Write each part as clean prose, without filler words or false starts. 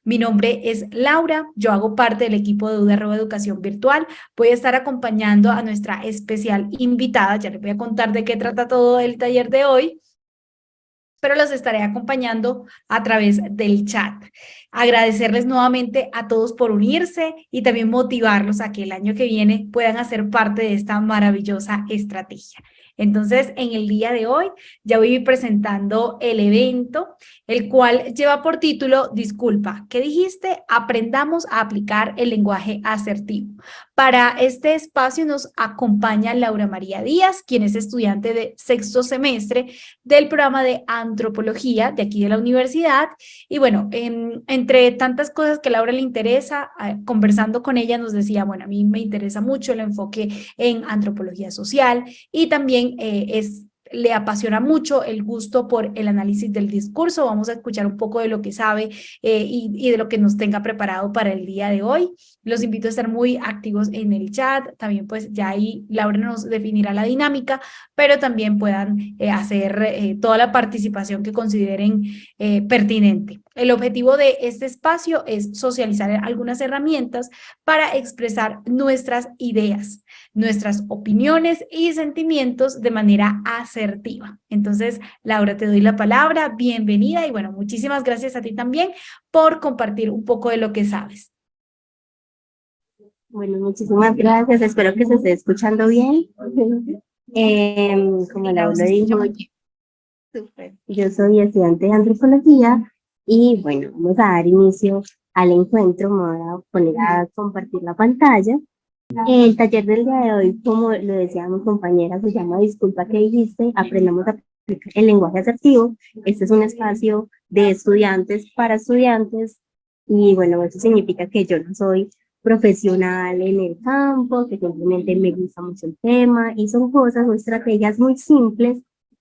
Mi nombre es Laura, yo hago parte del equipo de UD Educación Virtual. Voy a estar acompañando a nuestra especial invitada, ya les voy a contar de qué trata todo el taller de hoy, pero los estaré acompañando a través del chat. Agradecerles nuevamente a todos por unirse y también motivarlos a que el año que viene puedan hacer parte de esta maravillosa estrategia. Entonces, en el día de hoy ya voy a ir presentando el evento, el cual lleva por título, disculpa, ¿qué dijiste? Aprendamos a aplicar el lenguaje asertivo. Para este espacio nos acompaña Laura María Díaz, quien es estudiante de sexto semestre del programa de antropología de aquí de la universidad. Y bueno, entre tantas cosas que a Laura le interesa, conversando con ella nos decía, bueno, a mí me interesa mucho el enfoque en antropología social y también le apasiona mucho el gusto por el análisis del discurso. Vamos a escuchar un poco de lo que sabe y de lo que nos tenga preparado para el día de hoy. Los invito a estar muy activos en el chat. También pues ya ahí Laura nos definirá la dinámica, pero también puedan hacer toda la participación que consideren pertinente. El objetivo de este espacio es socializar algunas herramientas para expresar nuestras ideas, nuestras opiniones y sentimientos de manera asertiva. Entonces, Laura, te doy la palabra, bienvenida y bueno, muchísimas gracias a ti también por compartir un poco de lo que sabes. Bueno, muchísimas gracias. Espero que se esté escuchando bien. Como Sí, Laura, Laura se escucha dijo, muy bien. súper. Yo soy estudiante de antropología y bueno, vamos a dar inicio al encuentro. Me voy a poner a compartir la pantalla. El taller del día de hoy, como lo decía mi compañera, se llama Disculpa que dijiste, aprendamos a aplicar el lenguaje asertivo. Este es un espacio de estudiantes para estudiantes y bueno, eso significa que yo no soy profesional en el campo, que simplemente me gusta mucho el tema y son cosas o estrategias muy simples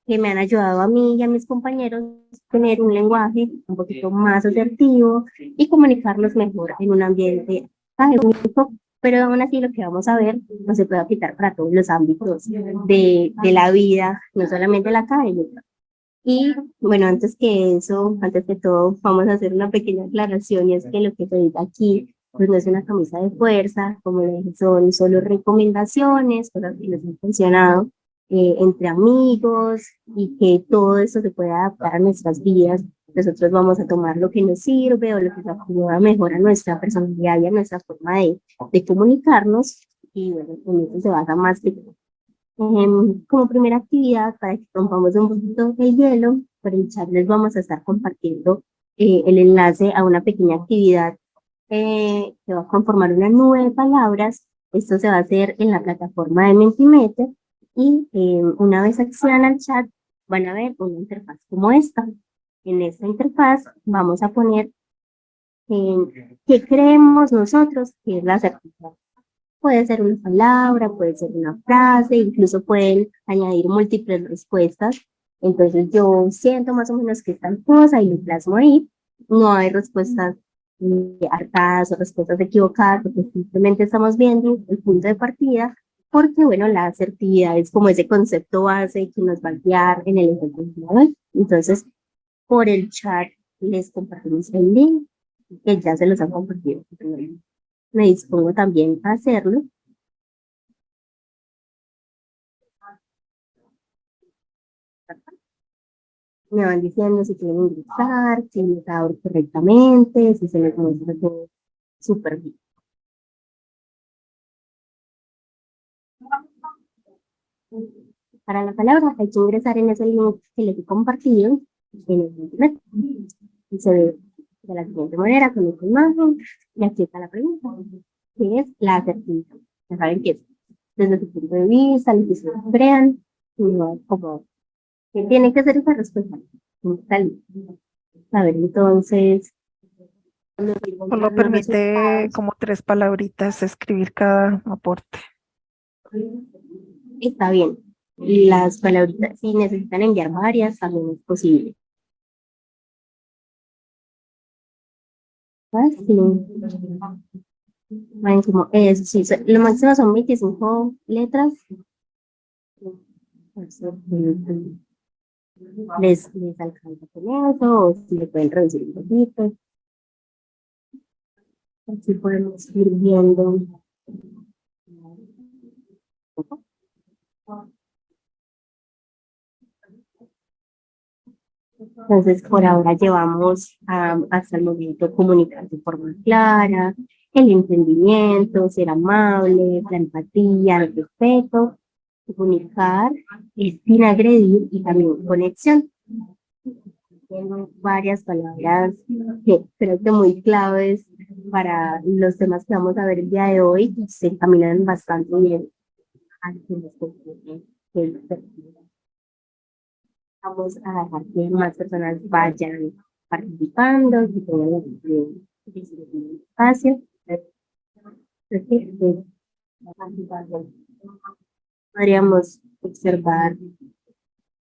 que me han ayudado a mí y a mis compañeros a tener un lenguaje un poquito más asertivo y comunicarnos mejor en un ambiente académico, pero aún así lo que vamos a ver no se puede aplicar para todos los ámbitos de la vida, no solamente la académica. Y bueno, antes que eso, antes que todo, vamos a hacer una pequeña aclaración y es que lo que se dice aquí pues no es una camisa de fuerza, como le dije, son solo recomendaciones, cosas que nos han funcionado entre amigos y que todo eso se puede adaptar a nuestras vidas. Nosotros vamos a tomar lo que nos sirve o lo que nos ayuda mejor a nuestra personalidad y a nuestra forma de comunicarnos. Y bueno, en eso se basa más que como primera actividad, para que rompamos un poquito el hielo, por el chat les vamos a estar compartiendo el enlace a una pequeña actividad que va a conformar una nube de palabras. Esto se va a hacer en la plataforma de Mentimeter y una vez accedan al chat van a ver una interfaz como esta. En esta interfaz vamos a poner qué creemos nosotros que es la certidumbre. Puede ser una palabra, puede ser una frase, incluso pueden añadir múltiples respuestas. Entonces yo siento más o menos que es tal cosa y lo plasmo ahí. No hay respuestas hartadas o respuestas equivocadas, porque simplemente estamos viendo el punto de partida, porque bueno, la asertividad es como ese concepto base que nos va a guiar en el encuentro global. Entonces, por el chat les compartimos el link, que ya se los han compartido. Me dispongo también a hacerlo. Me van diciendo si quieren ingresar, si les abro correctamente, si se les muestra todo súper bien. Para la palabra hay que ingresar en ese link que les he compartido en el internet. Y se ve de la siguiente manera, con esta imagen, y aquí está la pregunta, que es la asertividad. Ya saben que es desde su punto de vista, lo que ustedes crean, no, como que tiene que ser esa respuesta. Tal. A ver, entonces, Solo los permite resultados. como tres palabritas escribir cada aporte. Está bien. Las palabritas, si necesitan enviar varias, también es posible. ¿Ah? Sí. Bueno, como eso, sí, lo máximo son 25 letras. Les alcanza con eso, o si le pueden reducir un poquito. Aquí podemos ir viendo. Entonces, por ahora llevamos hasta el momento comunicar de forma clara, el entendimiento, ser amable, la empatía, el respeto, comunicar sin agredir y también conexión. Tengo varias palabras que creo que muy claves para los temas que vamos a ver el día de hoy y se encaminan bastante bien a lo que nos compete el perfil. Vamos a dejar que más personas vayan participando, que tengan el espacio. Podríamos observar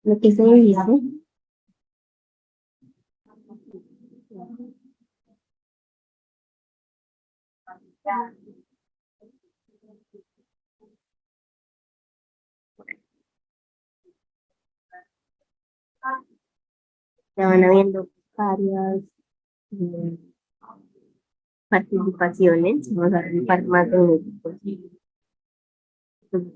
lo que se dice. Se van habiendo varias participaciones. Vamos a ver más de un equipo.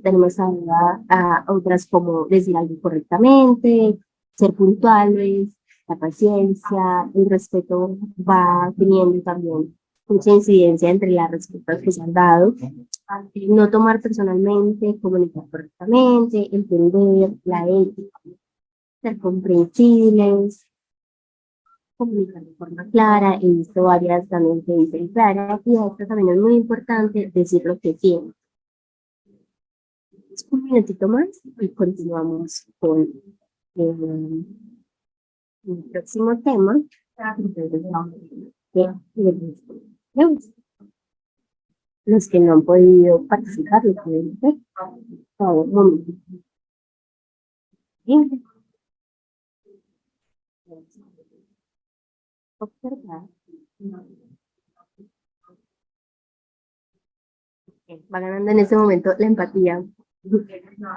Tenemos a otras como decir algo correctamente, ser puntuales, la paciencia, el respeto va teniendo también mucha incidencia entre las respuestas que se han dado. No tomar personalmente, comunicar correctamente, entender la ética, ser comprensibles, comunicar de forma clara. He visto varias también que dicen clara, y esto también es muy importante, decir lo que sienten. Un minutito más y continuamos con el próximo tema. Los que no han podido participar lo pueden hacer. Todo un momento. Observar. Va ganando en ese momento la empatía.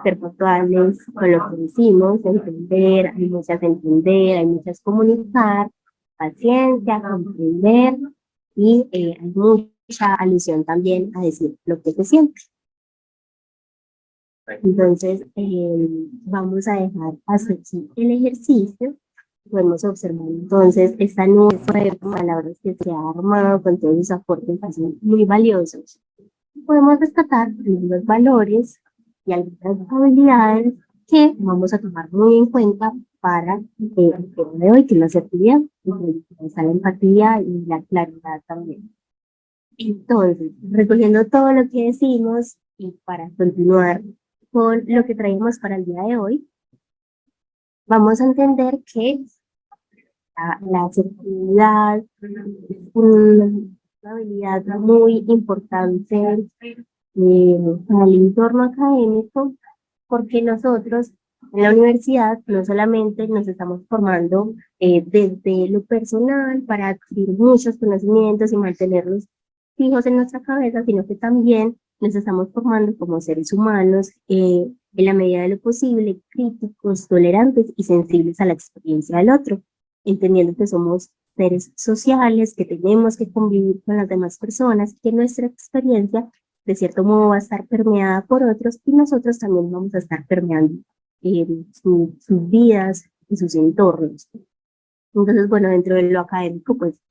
Ser puntuales con lo que decimos, entender, hay muchas comunicar, paciencia, comprender y hay mucha alusión también a decir lo que se siente. Entonces, vamos a dejar hasta aquí el ejercicio. Podemos observar entonces esta nube de palabras que se ha armado con todos los aportes que son muy valiosos. Podemos rescatar algunos valores y algunas habilidades que vamos a tomar muy en cuenta para el tema de hoy, que es la asertividad, la empatía y la claridad también. Entonces, recogiendo todo lo que decimos y para continuar con lo que traemos para el día de hoy, vamos a entender que la asertividad es una habilidad muy importante para el entorno académico, porque nosotros en la universidad no solamente nos estamos formando desde lo personal para adquirir muchos conocimientos y mantenerlos fijos en nuestra cabeza, sino que también nos estamos formando como seres humanos en la medida de lo posible, críticos, tolerantes y sensibles a la experiencia del otro, entendiendo que somos seres sociales, que tenemos que convivir con las demás personas, que nuestra experiencia de cierto modo va a estar permeada por otros y nosotros también vamos a estar permeando sus vidas y sus entornos. Entonces, bueno, dentro de lo académico, pues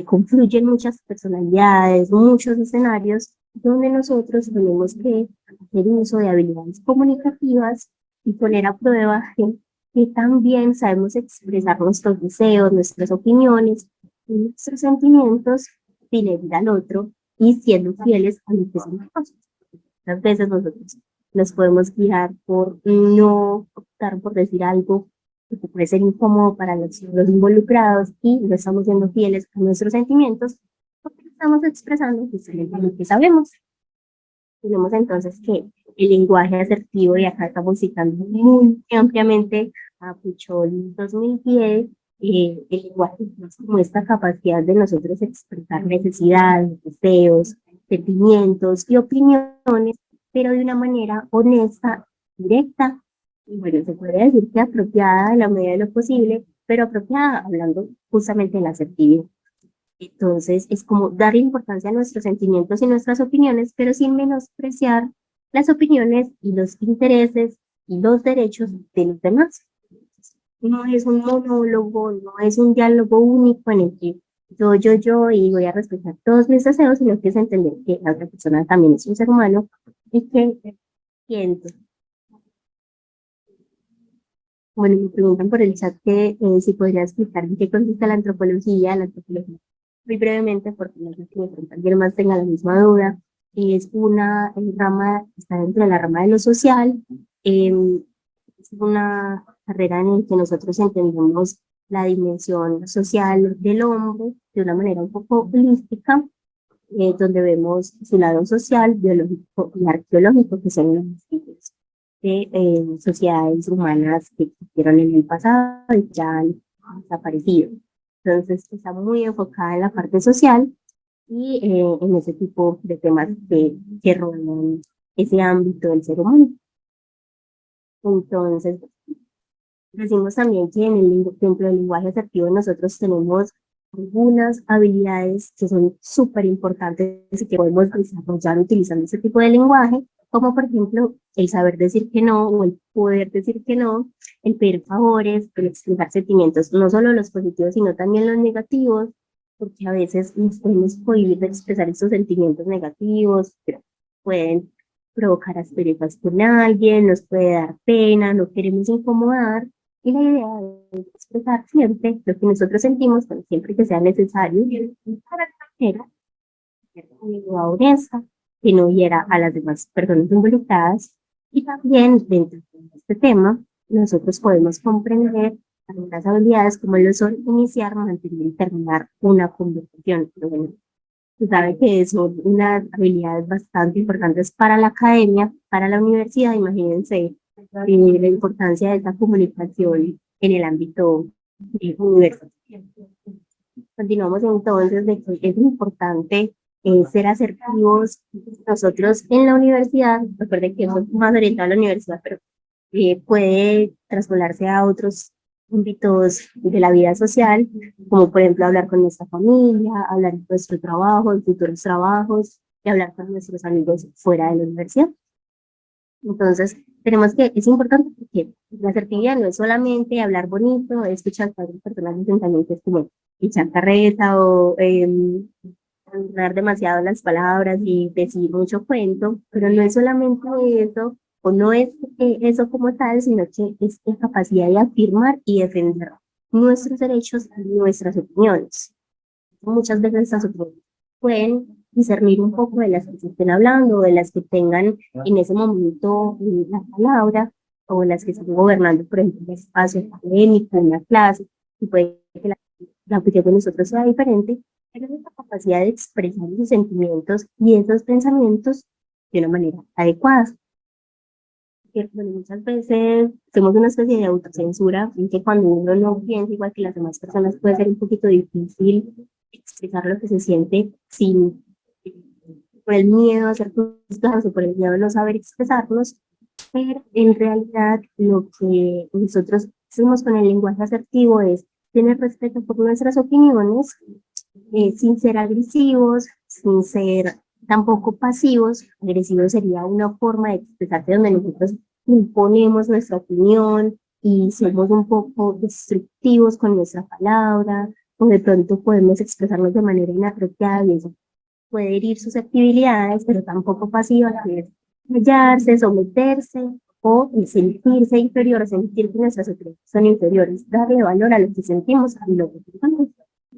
confluyen muchas personalidades, muchos escenarios donde nosotros tenemos que hacer uso de habilidades comunicativas y poner a prueba que también sabemos expresar nuestros deseos, nuestras opiniones y nuestros sentimientos sin herir al otro y siendo fieles a lo que somos. Muchas veces nosotros nos podemos guiar por no optar por decir algo que puede ser incómodo para los involucrados y no estamos siendo fieles a nuestros sentimientos porque estamos expresando justamente lo que sabemos. Tenemos entonces que el lenguaje asertivo, y acá estamos citando muy ampliamente a Puchol 2010, el lenguaje es como esta capacidad de nosotros expresar necesidades, deseos, sentimientos y opiniones, pero de una manera honesta, directa, y bueno, se puede decir que apropiada en la medida de lo posible, pero apropiada hablando justamente de la asertividad. Entonces, es como darle importancia a nuestros sentimientos y nuestras opiniones, pero sin menospreciar las opiniones y los intereses y los derechos de los demás. No es un monólogo, no es un diálogo único en el que yo, y voy a respetar todos mis deseos, sino que es entender que la otra persona también es un ser humano y que siente. Bueno, me preguntan por el chat que si podría explicar en qué consiste la antropología. La antropología, muy brevemente, porque no sé si de pronto alguien más tenga la misma duda, es una rama, está dentro de la rama de lo social, es una carrera en la que nosotros entendemos la dimensión social del hombre de una manera un poco holística, donde vemos su lado social, biológico y arqueológico, que son los estudios de sociedades humanas que existieron en el pasado y ya han desaparecido. Entonces, está muy enfocada en la parte social y en ese tipo de temas que rodean ese ámbito del ser humano. Entonces, decimos también que dentro del lenguaje asertivo nosotros tenemos algunas habilidades que son súper importantes y que podemos desarrollar utilizando ese tipo de lenguaje, como por ejemplo el saber decir que no o el poder decir que no, el pedir favores, el expresar sentimientos, no solo los positivos, sino también los negativos, porque a veces nos podemos cohibir de expresar esos sentimientos negativos, pero pueden provocar asperezas con alguien, nos puede dar pena, no queremos incomodar. Y la idea es expresar siempre lo que nosotros sentimos, pero siempre que sea necesario, para que manera una honesta, que no hiera a las demás personas involucradas. Y también dentro de este tema, nosotros podemos comprender algunas habilidades como lo son iniciar, mantener y terminar una conversación. Pero bueno, se sabe que son unas habilidades bastante importantes para la academia, para la universidad. Imagínense la importancia de esta comunicación en el ámbito universitario. Continuamos entonces de que es importante ser asertivos. Nosotros en la universidad, recuerden que eso es más orientado a la universidad, pero puede traspolarse a otros ámbitos de la vida social, como por ejemplo hablar con nuestra familia, hablar de nuestro trabajo, de futuros trabajos, y hablar con nuestros amigos fuera de la universidad. Entonces, tenemos que, es importante porque la asertividad no es solamente hablar bonito, escuchar a otras personas atentamente, es como echar carreta o hablar demasiado las palabras y decir mucho cuento, pero no es solamente eso, o no es eso como tal, sino que es la capacidad de afirmar y defender nuestros derechos y nuestras opiniones. Muchas veces estas opiniones pueden discernir un poco de las que se estén hablando, de las que tengan en ese momento la palabra, o las que estén gobernando, por ejemplo, el espacio académico, en la clase, y puede que la opinión de nosotros sea diferente, pero es la capacidad de expresar esos sentimientos y esos pensamientos de una manera adecuada. Que, bueno, muchas veces hacemos una especie de autocensura en que cuando uno no piensa igual que las demás personas puede ser un poquito difícil expresar lo que se siente sin por el miedo a ser juzgados o por el miedo a no saber expresarnos, pero en realidad lo que nosotros hacemos con el lenguaje asertivo es tener respeto por nuestras opiniones, sin ser agresivos, sin ser tampoco pasivos. Agresivo sería una forma de expresarse donde nosotros imponemos nuestra opinión y somos un poco destructivos con nuestra palabra, o de pronto podemos expresarnos de manera inapropiada y eso puede herir susceptibilidades, pero tampoco pasiva, que es callarse, someterse o sentirse inferior, sentir que nuestras opiniones son inferiores, darle valor a lo que sentimos y lo que pensamos.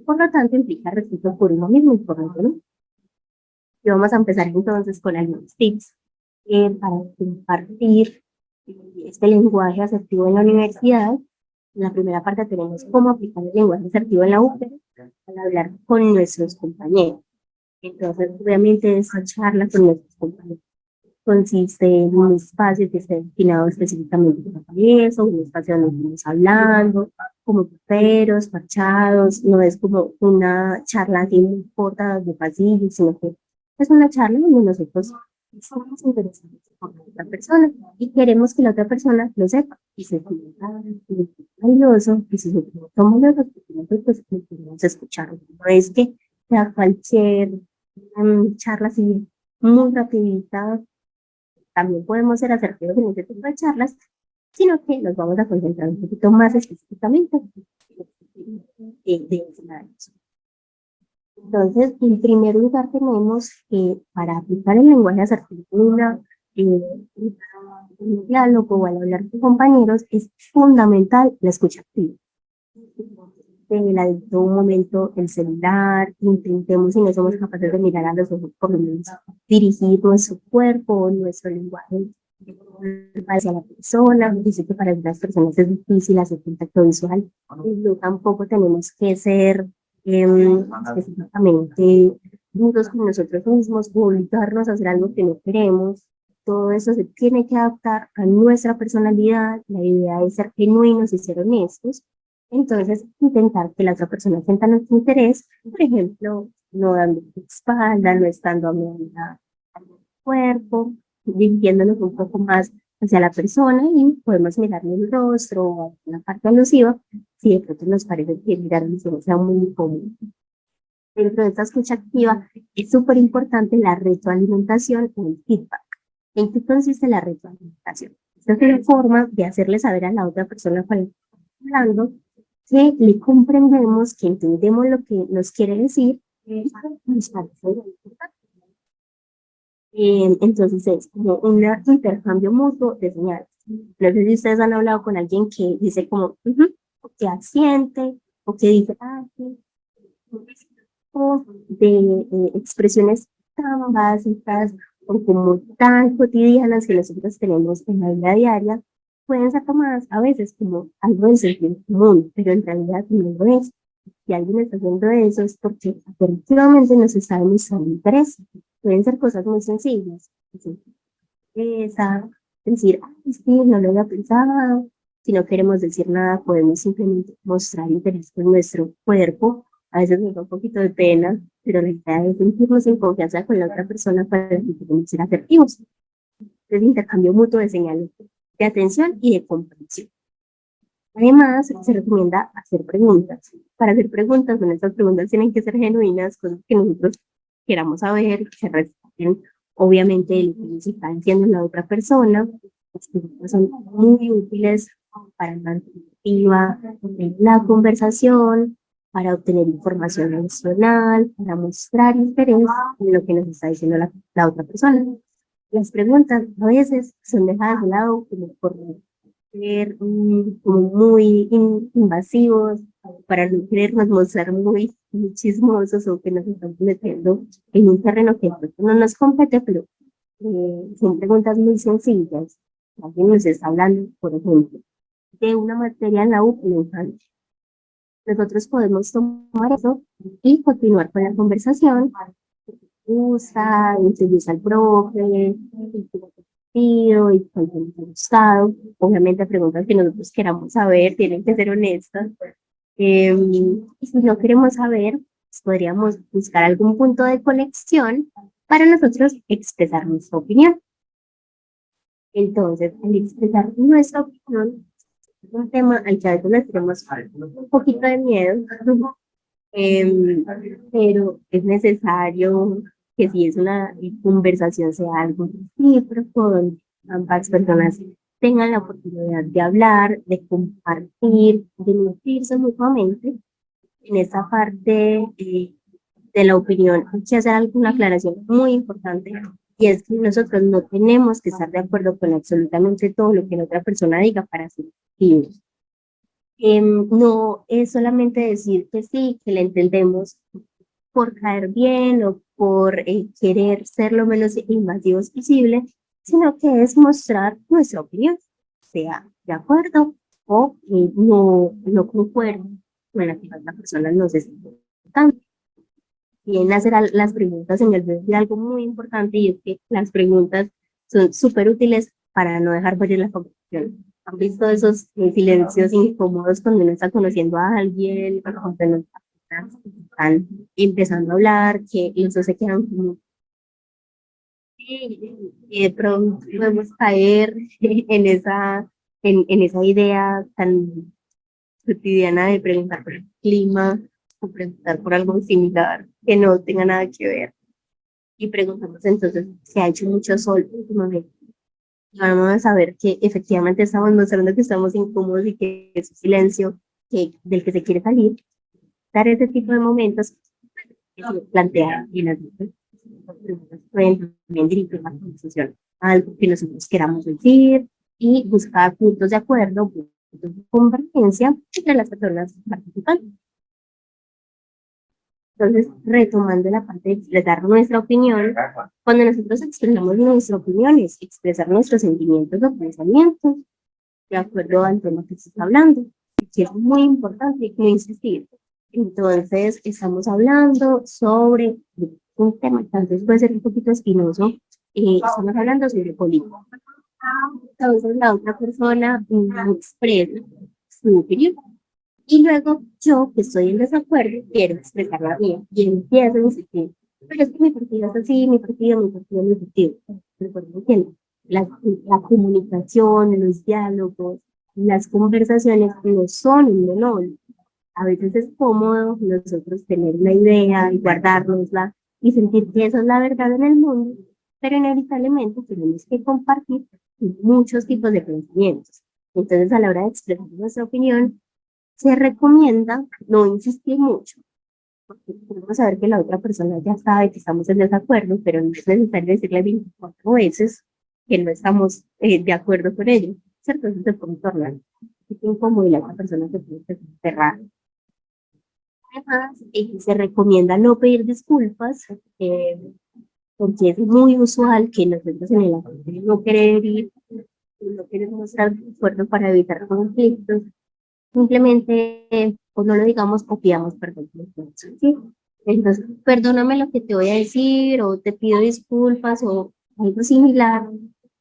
Por lo tanto, implica respeto por uno mismo y por otro, ¿no? Y vamos a empezar entonces con algunos tips para compartir este lenguaje asertivo en la universidad. En la primera parte tenemos cómo aplicar el lenguaje asertivo en la UPE para hablar con nuestros compañeros. Entonces, obviamente, esa charla con nuestros compañeros consiste en un espacio que esté destinado específicamente para eso, un espacio donde estamos hablando, como paperos, parchados, no es como una charla así muy corta de pasillo, sino que es una charla donde nosotros estamos interesados por la otra persona y queremos que la otra persona lo sepa y se sienta valioso y se sienta valioso porque nosotros queremos escuchar. No es que sea cualquier charla así muy rapidita. También podemos ser asertivos en este tipo de charlas, sino que nos vamos a concentrar un poquito más específicamente de escenarios. Entonces, en primer lugar tenemos que para aplicar el lenguaje asertivo un diálogo o al hablar con compañeros es fundamental la escucha activa. Adicto un momento el celular, intentemos, si no somos capaces de mirar a los ojos, por lo menos dirigir nuestro cuerpo, nuestro lenguaje hacia la persona. Dice que para algunas personas es difícil hacer contacto visual, no tampoco tenemos que ser específicamente duros con nosotros mismos, obligarnos a hacer algo que no queremos. Todo eso se tiene que adaptar a nuestra personalidad. La idea es ser genuinos y ser honestos. Entonces, intentar que la otra persona sienta nuestro interés, por ejemplo, no dando espalda, no estando a mirada al cuerpo, dirigiéndonos un poco más hacia la persona y podemos mirarle el rostro o la parte alusiva, si de pronto nos parece que mirar a los ojos sea muy incómodo. Dentro de esta escucha activa es súper importante la retroalimentación o el feedback. ¿En qué consiste la retroalimentación? Esta es una forma de hacerle saber a la otra persona con la que estamos hablando que le comprendemos, que entendemos lo que nos quiere decir, nos parece muy importante. Entonces es como un intercambio mutuo de señales. No sé si ustedes han hablado con alguien que dice como, o que asiente, o que dice, sí, o de expresiones tan básicas o como tan cotidianas que nosotros tenemos en la vida diaria, pueden ser tomadas a veces como algo de sentido común, pero en realidad no lo es. Si alguien está haciendo eso es porque efectivamente nos está demostrando interés. Pueden ser cosas muy sencillas. Decir, sí, no lo había pensado. Si no queremos decir nada, podemos simplemente mostrar interés con nuestro cuerpo. A veces nos da un poquito de pena, pero la idea es sentirnos en confianza con la otra persona para que podamos ser asertivos. Es intercambio mutuo de señales de atención y de comprensión. Además, se recomienda hacer preguntas. Para hacer preguntas, bueno, estas preguntas tienen que ser genuinas, cosas que nosotros queramos saber, que se respeten, obviamente, lo que nos está diciendo la otra persona. Las preguntas son muy útiles para mantener la conversación, para obtener información adicional, para mostrar interés en lo que nos está diciendo la otra persona. Las preguntas a veces son dejadas de lado como por ser como muy invasivos, para no querernos mostrar muy chismosos o que nos están metiendo en un terreno que no nos compete, pero son preguntas muy sencillas. Alguien nos está hablando, por ejemplo, de una materia en la U en la infancia. Nosotros podemos tomar eso y continuar con la conversación. Gusta, introduce al profe, y cuánto nos ha gustado. Obviamente preguntas que nosotros queramos saber, tienen que ser honestas. Y si no queremos saber, pues podríamos buscar algún punto de conexión para nosotros expresar nuestra opinión. Entonces, al expresar nuestra opinión, es un tema al que a veces le tenemos un poquito de miedo, pero es necesario que si es una conversación sea algo recíproco, donde ambas personas tengan la oportunidad de hablar, de compartir, de nutrirse mutuamente. En esta parte de la opinión hay que hacer alguna aclaración muy importante, y es que nosotros no tenemos que estar de acuerdo con absolutamente todo lo que la otra persona diga para ser efectivos. No es solamente decir que sí, que le entendemos por caer bien o por querer ser lo menos invasivos posible, sino que es mostrar nuestra opinión, sea de acuerdo o no concuerdo con la que la persona nos está contando. Bien, hacer las preguntas en el video de algo muy importante, y es que las preguntas son súper útiles para no dejar morir la conversación. ¿Han visto esos silencios incómodos cuando uno está conociendo a alguien, cuando están empezando a hablar, que los dos se quedan como... Y de pronto podemos caer en esa idea tan cotidiana de preguntar por el clima, o preguntar por algo similar que no tenga nada que ver. Y preguntamos entonces si ha hecho mucho sol últimamente. Vamos a saber que efectivamente estamos mostrando que estamos incómodos y que es un silencio del que se quiere salir. Dar ese tipo de momentos que se plantea en las pueden también dirigir la conversación a algo que nosotros queramos decir y buscar puntos de acuerdo, puntos de convergencia entre las personas participantes. Entonces, retomando la parte de expresar nuestra opinión, cuando nosotros expresamos nuestra opinión es expresar nuestros sentimientos o pensamientos de acuerdo al tema que se está hablando, que es muy importante y no insistir. Entonces, estamos hablando sobre un tema, entonces puede ser un poquito espinoso, estamos hablando sobre política. Entonces, la otra persona expresa su opinión. Y luego yo, que estoy en desacuerdo, quiero expresar la mía y empiezo a insistir. Pero es que mi partido es así, mi partido, mi partido, mi partido. Recuerden que la comunicación, los diálogos, las conversaciones no son un monólogo. A veces es cómodo nosotros tener una idea y guardárnosla y sentir que esa es la verdad en el mundo, pero inevitablemente tenemos que compartir muchos tipos de pensamientos. Entonces, a la hora de expresar nuestra opinión, se recomienda no insistir mucho, porque podemos saber que la otra persona ya sabe que estamos en desacuerdo, pero no es necesario decirle 24 veces que no estamos de acuerdo con ello, ¿cierto? Entonces se puede tornar incómodo y la otra persona se puede cerrar. Además, se recomienda no pedir disculpas, porque es muy usual que nosotros en el acuerdo no querer ir, no queremos estar de acuerdo para evitar conflictos, simplemente o no lo digamos o pidamos perdón. ¿Sí? Entonces, perdóname lo que te voy a decir o te pido disculpas o algo similar,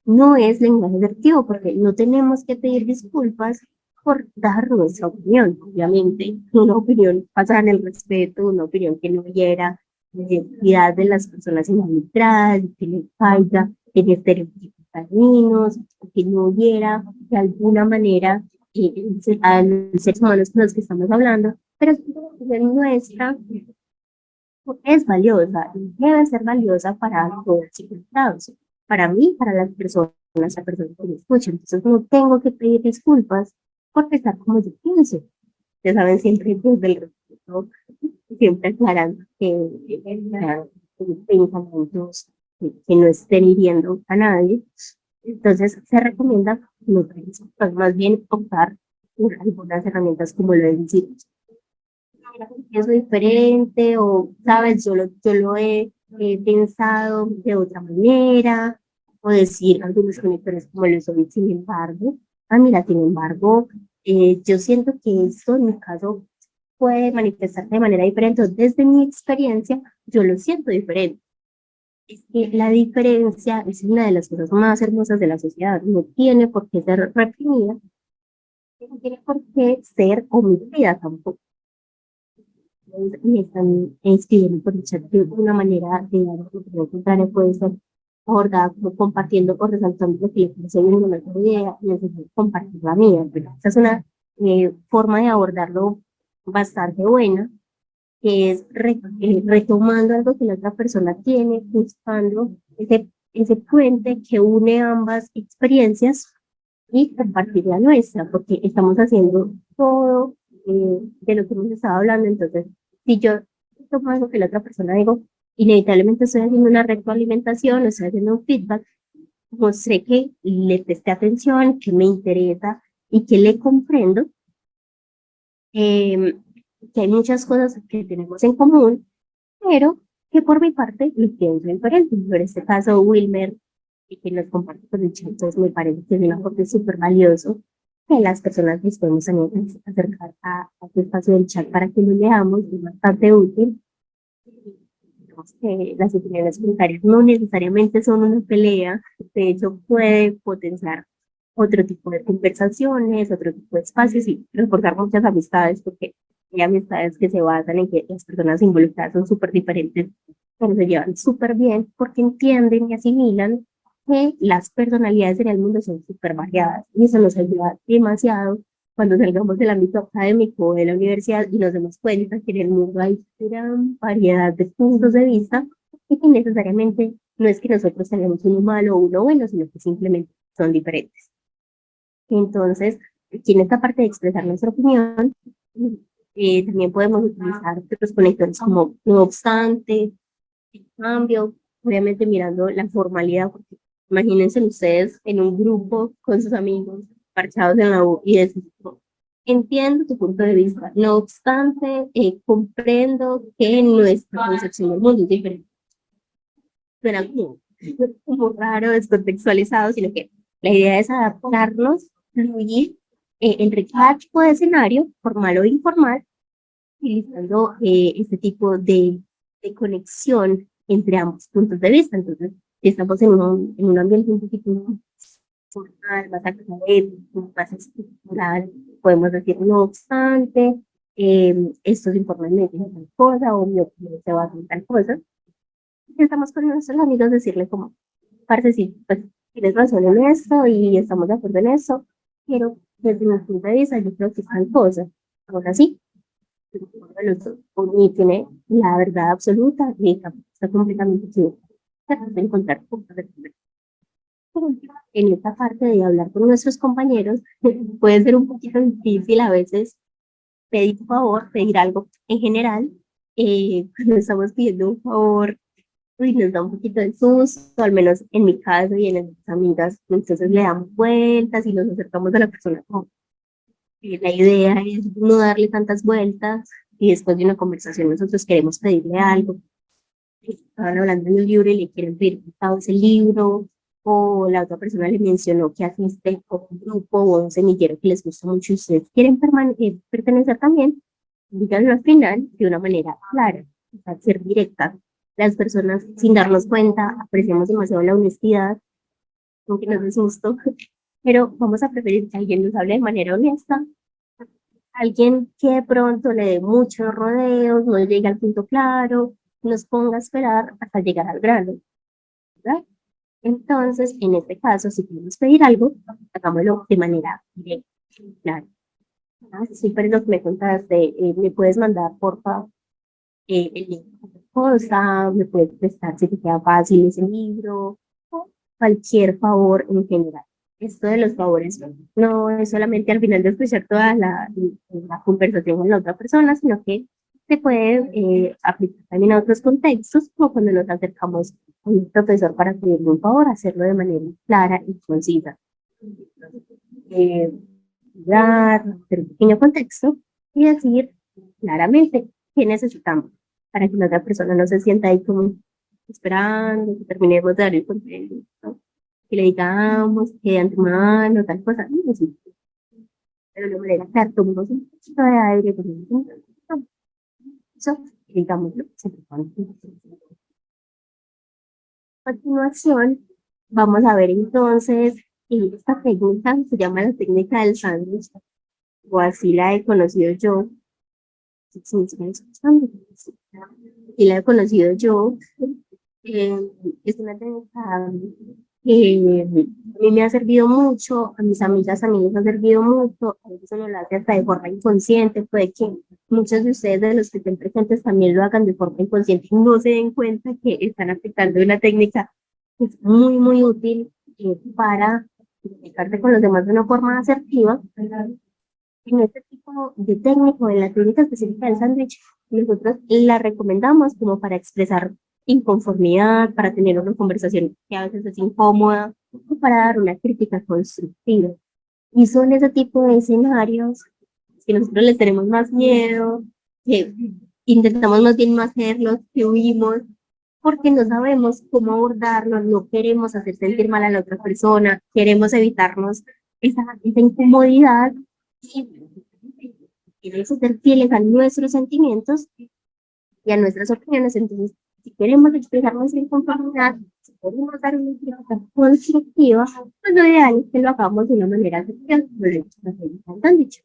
no es lenguaje asertivo porque no tenemos que pedir disculpas por dar nuestra opinión. Obviamente, una opinión basada en el respeto, una opinión que no hiera la identidad de las personas involucradas, que no caiga en estereotipos dañinos, que no hiera de alguna manera a los seres humanos con los que estamos hablando, pero nuestra es valiosa y debe ser valiosa para todos los lados, para mí, para las personas que me escuchan. Entonces no tengo que pedir disculpas por pensar como yo pienso. Ya saben, siempre desde el respeto, siempre aclarando que pensamientos que no estén hiriendo a nadie. Entonces, se recomienda no pedir disculpas, más bien optar por algunas herramientas como lo decir, pienso diferente o, sabes, yo lo he pensado de otra manera, o decir algunos conectores como lo soy, sin embargo, mira, sin embargo, yo siento que esto en mi caso puede manifestarse de manera diferente, o desde mi experiencia, yo lo siento diferente. Es que la diferencia es una de las cosas más hermosas de la sociedad, no tiene por qué ser reprimida, no tiene por qué ser omitida tampoco. Me están escribiendo por el chat de una manera de dar opinión contraria puede ser abordada como compartiendo o resaltando lo que le parece bien una mejor idea y entonces compartir la mía. Pero esa es una forma de abordarlo bastante buena, que es retomando algo que la otra persona tiene, buscando ese puente que une ambas experiencias y compartir la nuestra, porque estamos haciendo todo de lo que hemos estado hablando. Entonces, si yo tomo algo que la otra persona digo, inevitablemente estoy haciendo una retroalimentación, estoy haciendo un feedback, mostré que le presté atención, que me interesa y que le comprendo, que hay muchas cosas que tenemos en común, pero que por mi parte lo pienso diferente. Por este caso, Wilmer, y que nos comparte con el chat, entonces me parece que es un aporte súper valioso que las personas que podemos también acercar a este espacio del chat para que lo leamos, es bastante útil. Que las opiniones voluntarias no necesariamente son una pelea, de hecho puede potenciar otro tipo de conversaciones, otro tipo de espacios y reforzar muchas amistades, porque hay amistades que se basan en que las personas involucradas son súper diferentes, pero se llevan súper bien porque entienden y asimilan que las personalidades en el mundo son súper variadas y eso nos ayuda demasiado cuando salgamos del ámbito académico de la universidad y nos demos cuenta que en el mundo hay gran variedad de puntos de vista y que necesariamente no es que nosotros tengamos uno malo o uno bueno, sino que simplemente son diferentes. Entonces, aquí en esta parte de expresar nuestra opinión, también podemos utilizar otros conectores como no obstante, en cambio, obviamente mirando la formalidad, porque imagínense ustedes en un grupo con sus amigos, parchados en la U y decir, entiendo tu punto de vista, no obstante, comprendo que nuestra concepción del mundo es diferente. Suena como raro, descontextualizado, sino que la idea es adaptarnos, fluir entre cada tipo de escenario, formal o informal, utilizando este tipo de conexión entre ambos puntos de vista. Entonces, si estamos en un ambiente un poquito más formal, más académico, más estructural, podemos decir, no obstante, estos informes me dicen tal cosa o mi opinión se basa en tal cosa. Si estamos con nuestros amigos, decirle como, parce, sí, pues tienes razón en esto y estamos de acuerdo en eso, pero desde mi punto de vista yo creo que es tal cosa. Ahora sí, ni tiene la verdad absoluta ni está completamente equivocado. Tratamos de encontrar puntos de conversación. Por último, en esta parte de hablar con nuestros compañeros, puede ser un poquito difícil a veces pedir un favor, pedir algo en general. Cuando estamos pidiendo un favor, uy, nos da un poquito de susto, al menos en mi caso y en las de mis amigas, entonces le damos vueltas y nos acercamos a la persona como la idea es no darle tantas vueltas y después de una conversación nosotros queremos pedirle algo. Estaban hablando de un libro y le quieren pedir prestado ese libro, o la otra persona le mencionó que asiste a un grupo o a un semillero que les gusta mucho y ustedes quieren pertenecer también, díganlo al final de una manera clara, o sea, ser directa. Las personas, sin darnos cuenta, apreciamos demasiado la honestidad, aunque nos dé susto, pero vamos a preferir que alguien nos hable de manera honesta, alguien que de pronto le dé muchos rodeos, no llegue al punto claro, nos ponga a esperar hasta llegar al grano, ¿verdad? Entonces, en este caso, si queremos pedir algo, hagámoslo de manera directa, clara. Sí, pero lo que me contaste, me puedes mandar, por favor, el link de la cosa, me puedes prestar si te queda fácil ese libro, o cualquier favor en general. Esto de los favores no es solamente al final de escuchar toda la conversación con la otra persona, sino que se puede aplicar también a otros contextos, como cuando nos acercamos a un profesor para pedirle un favor, hacerlo de manera clara y concisa. Dar, hacer un pequeño contexto y decir claramente qué necesitamos para que la otra persona no se sienta ahí como esperando que terminemos de dar el contexto, ¿no? Que le digamos que de antemano, tal cosa, no, sí. Pero de manera clara, tomamos un poquito de aire, tomamos un poquito, eso, digámoslo, siempre cuando. A continuación, vamos a ver entonces, esta técnica se llama la técnica del sándwich, o así la he conocido yo. Y la he conocido yo. Es una técnica que a mí me ha servido mucho, a mis amigas también les ha servido mucho, a veces uno lo hace hasta de forma inconsciente, puede que muchos de ustedes de los que estén presentes también lo hagan de forma inconsciente y no se den cuenta que están aplicando una técnica que es muy, muy útil para comunicarte con los demás de una forma asertiva. En este tipo de técnico, en la técnica específica del sándwich, nosotros la recomendamos como para expresar inconformidad, para tener una conversación que a veces es incómoda, o para dar una crítica constructiva. Y son ese tipo de escenarios que nosotros les tenemos más miedo, que intentamos más bien no hacerlos, que huimos, porque no sabemos cómo abordarlo, no queremos hacer sentir mal a la otra persona, queremos evitarnos esa incomodidad y queremos ser fieles a nuestros sentimientos y a nuestras opiniones. Entonces, si queremos expresar nuestra inconformidad, si queremos dar una crítica constructiva, pues lo ideal es que lo hagamos de una manera asertiva, como lo han dicho.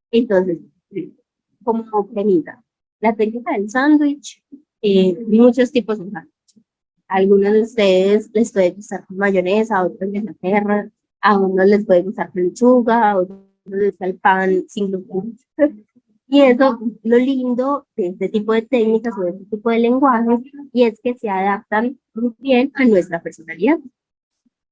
Entonces, como premisa, la técnica del sándwich, muchos tipos de sándwich. Algunos de ustedes les puede gustar con mayonesa, a otros les aterra, a unos les puede gustar con lechuga, a otros donde está el pan sin gluten. Y eso, lo lindo de este tipo de técnicas o de este tipo de lenguajes, y es que se adaptan muy bien a nuestra personalidad.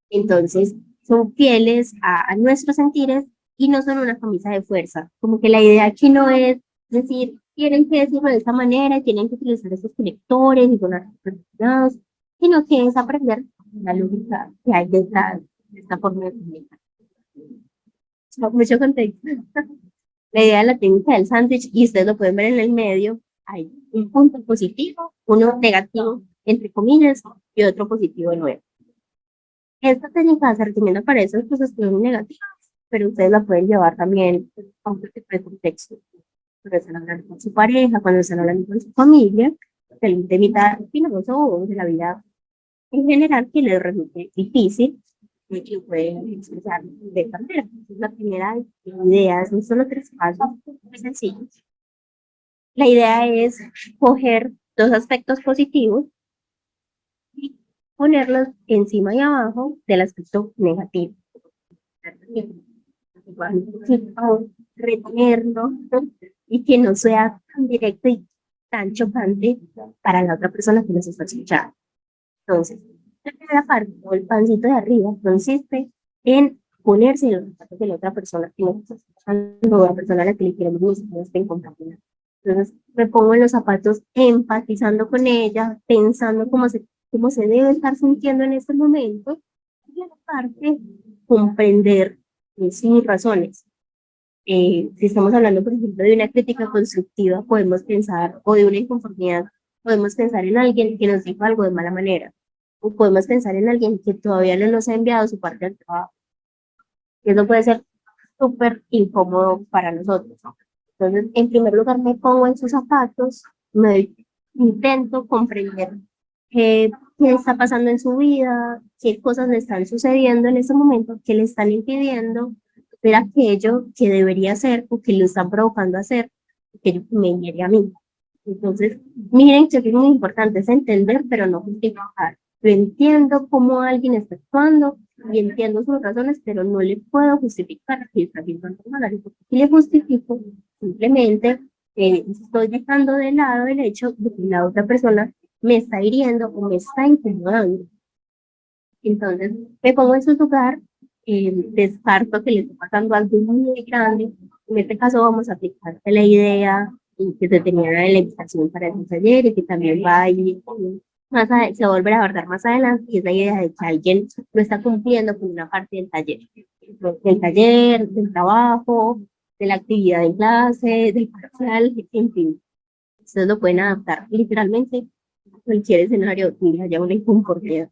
Entonces, son fieles a nuestros sentires y no son una camisa de fuerza. Como que la idea aquí no es decir, tienen que decirlo de esta manera, tienen que utilizar estos conectores y sonar determinados, sino que es aprender la lógica que hay detrás de esta forma de comunicar. Mucho contexto. La idea de la técnica del sándwich, y ustedes lo pueden ver en el medio, hay un punto positivo, uno negativo, entre comillas, y otro positivo nuevo. Esta técnica se recomienda para esas cosas que son negativas, pero ustedes la pueden llevar también a un tipo de contexto. Cuando están hablando con su pareja, cuando están hablando con su familia, del tema espinoso o de la vida en general que les resulte difícil, y que pueden expresar de esta manera. Entonces, la primera idea son solo 3 pasos muy sencillos. La idea es coger 2 aspectos positivos y ponerlos encima y abajo del aspecto negativo. Retenerlo, ¿no? Y que no sea tan directo y tan chocante para la otra persona que nos está escuchando. Entonces, la primera parte, o el pancito de arriba, consiste en ponerse en los zapatos de la otra persona que nos está escuchando, o la persona a la que le queremos mucho, que no esté en compañía. Entonces, me pongo en los zapatos empatizando con ella, pensando cómo se debe estar sintiendo en este momento, y aparte, comprender sus razones. Si estamos hablando, por ejemplo, de una crítica constructiva, podemos pensar, o de una inconformidad, podemos pensar en alguien que nos dijo algo de mala manera, o podemos pensar en alguien que todavía no nos ha enviado su parte del trabajo. Y eso puede ser súper incómodo para nosotros. Entonces, en primer lugar, me pongo en sus zapatos, intento comprender qué está pasando en su vida, qué cosas le están sucediendo en ese momento, qué le están impidiendo hacer aquello que debería hacer o que lo están provocando a hacer, que me hiere a mí. Entonces, miren que es muy importante, es entender, pero no justificar. Yo entiendo cómo alguien está actuando y entiendo sus razones, pero no le puedo justificar que está haciendo algo malo. Porque si le justifico, simplemente estoy dejando de lado el hecho de que la otra persona me está hiriendo o me está incomodando. Entonces, me pongo en su lugar, descarto que le esté pasando algo muy grande. En este caso, vamos a aplicar la idea que se tenía en la invitación para el taller y que también va a ir se va a volver a abordar más adelante, y es la idea de que alguien no está cumpliendo con una parte del taller, del trabajo, de la actividad en clase, del parcial, en fin. Ustedes lo pueden adaptar literalmente a cualquier escenario donde haya una inconformidad.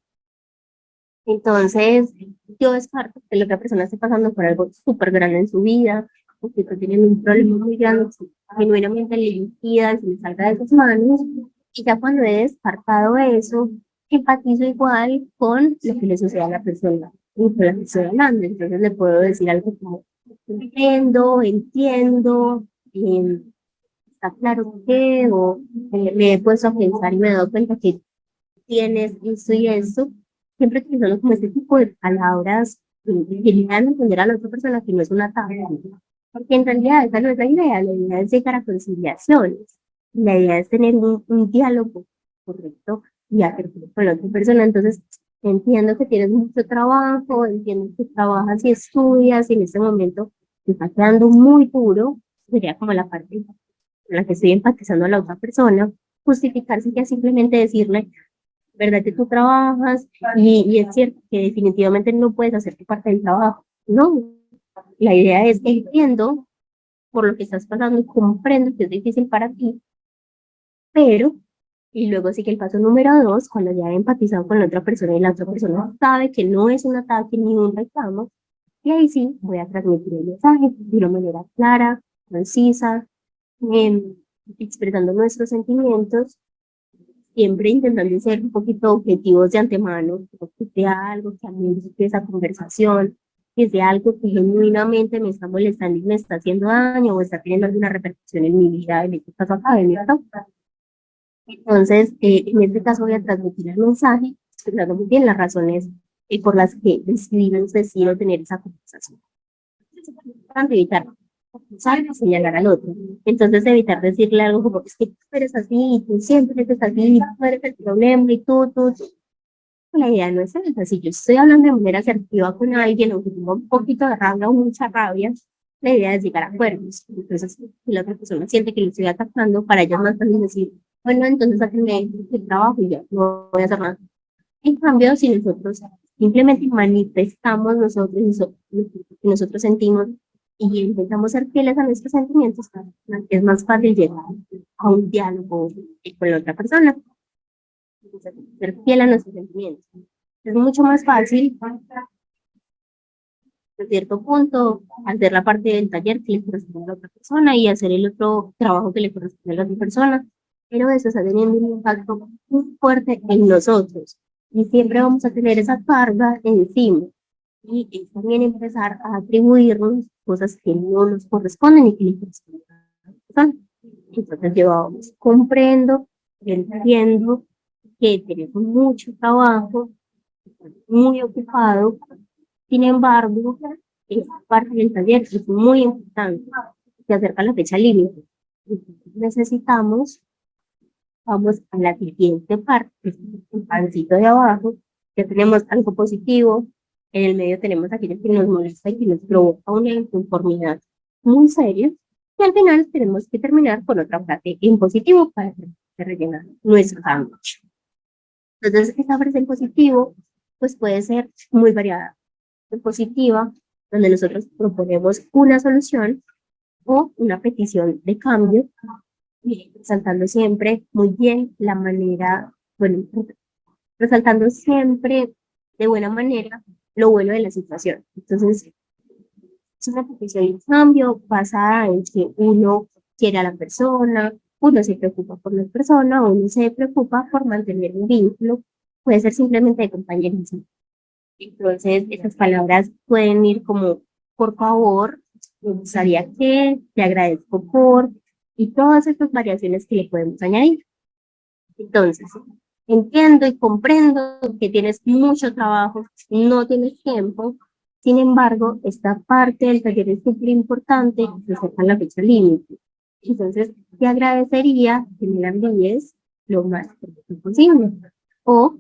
Entonces, yo descarto que la otra persona esté pasando por algo súper grande en su vida, o que está teniendo un problema muy grande, que genuinamente le impida, se le salga de sus manos, y ya cuando he descartado eso, empatizo igual con lo que le sucede a la persona con la que estoy hablando. Entonces le puedo decir algo como, entiendo, está claro que, o me he puesto a pensar y me he dado cuenta que tienes esto y esto, siempre utilizando como este tipo de palabras que le dan a entender a la otra persona que no es un ataque, porque en realidad esa no es la idea es llegar a conciliaciones, la idea es tener un diálogo correcto y asertivo con la otra persona. Entonces, entiendo que tienes mucho trabajo, entiendo que trabajas y estudias y en este momento te está quedando muy duro, sería como la parte en la que estoy empatizando a la otra persona, justificarse que simplemente decirle, verdad que tú trabajas y es cierto que definitivamente no puedes hacer tu parte del trabajo. No, la idea es que entiendo por lo que estás pasando y comprendo que es difícil para ti, pero, y luego sigue el paso número 2, cuando ya he empatizado con la otra persona y la otra persona sabe que no es un ataque ni un reclamo, y ahí sí voy a transmitir el mensaje de una manera clara, concisa, expresando nuestros sentimientos, siempre intentando ser un poquito objetivos de antemano, que sea algo que a mí me guste esa conversación, que sea algo que genuinamente me está molestando y me está haciendo daño o está teniendo alguna repercusión en mi vida, en este caso académico. Entonces, en este caso voy a transmitir el mensaje, explicando muy bien las razones por las que decidimos decir o tener esa conversación. para evitar acusar o señalar al otro. Entonces, evitar decirle algo como, es que tú eres así, y tú siempre eres así, tú eres el problema, y tú. La idea no es esa. Si yo estoy hablando de manera asertiva con alguien, aunque tengo un poquito de rabia o mucha rabia, la idea es llegar a acuerdos. Entonces, si la otra persona siente que lo estoy atacando, para ella es más fácil decir, bueno, entonces sáquenme el trabajo y ya, no voy a hacer nada. En cambio, si nosotros simplemente manifestamos nosotros lo que nosotros sentimos y intentamos ser fieles a nuestros sentimientos, es más fácil llegar a un diálogo con la otra persona. Entonces, ser fiel a nuestros sentimientos. Es mucho más fácil, a cierto punto, hacer la parte del taller que le corresponde a la otra persona y hacer el otro trabajo que le corresponde a la otra persona, pero eso está teniendo un impacto muy fuerte en nosotros y siempre vamos a tener esa carga encima. Y es también empezar a atribuirnos cosas que no nos corresponden y que le corresponden a la persona. Entonces yo comprendo, entiendo que tenemos mucho trabajo, muy ocupado. Sin embargo, esta parte del taller es muy importante. Se acerca la fecha límite. Necesitamos, vamos a la siguiente parte, que es el pancito de abajo. Ya tenemos algo positivo. En el medio tenemos aquello que nos molesta y que nos provoca una inconformidad muy seria. Y al final tenemos que terminar con otra parte en positivo para rellenar nuestro sándwich. Entonces, esta frase en positivo, pues puede ser muy variada. En positiva, donde nosotros proponemos una solución o una petición de cambio, y resaltando siempre muy bien la manera, bueno, resaltando siempre de buena manera lo bueno de la situación. Entonces, es una petición de cambio basada en que uno quiere a la persona, uno se preocupa por la persona, uno se preocupa por mantener un vínculo, puede ser simplemente de compañerismo. Entonces, esas palabras pueden ir como, por favor, me gustaría que, te agradezco por, y todas estas variaciones que le podemos añadir. Entonces, entiendo y comprendo que tienes mucho trabajo, no tienes tiempo. Sin embargo, esta parte del taller es súper importante y se acerca la fecha límite. Entonces, te agradecería que me la envíes lo más pronto posible. O,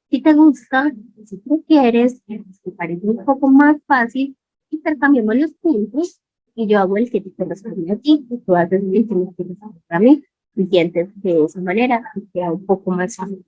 si te gusta, si tú quieres, te parece un poco más fácil, intercambiamos los puntos y yo hago el que te corresponde a ti y tú haces el que me corresponde a mí y sientes que de esa manera te queda un poco más fácil.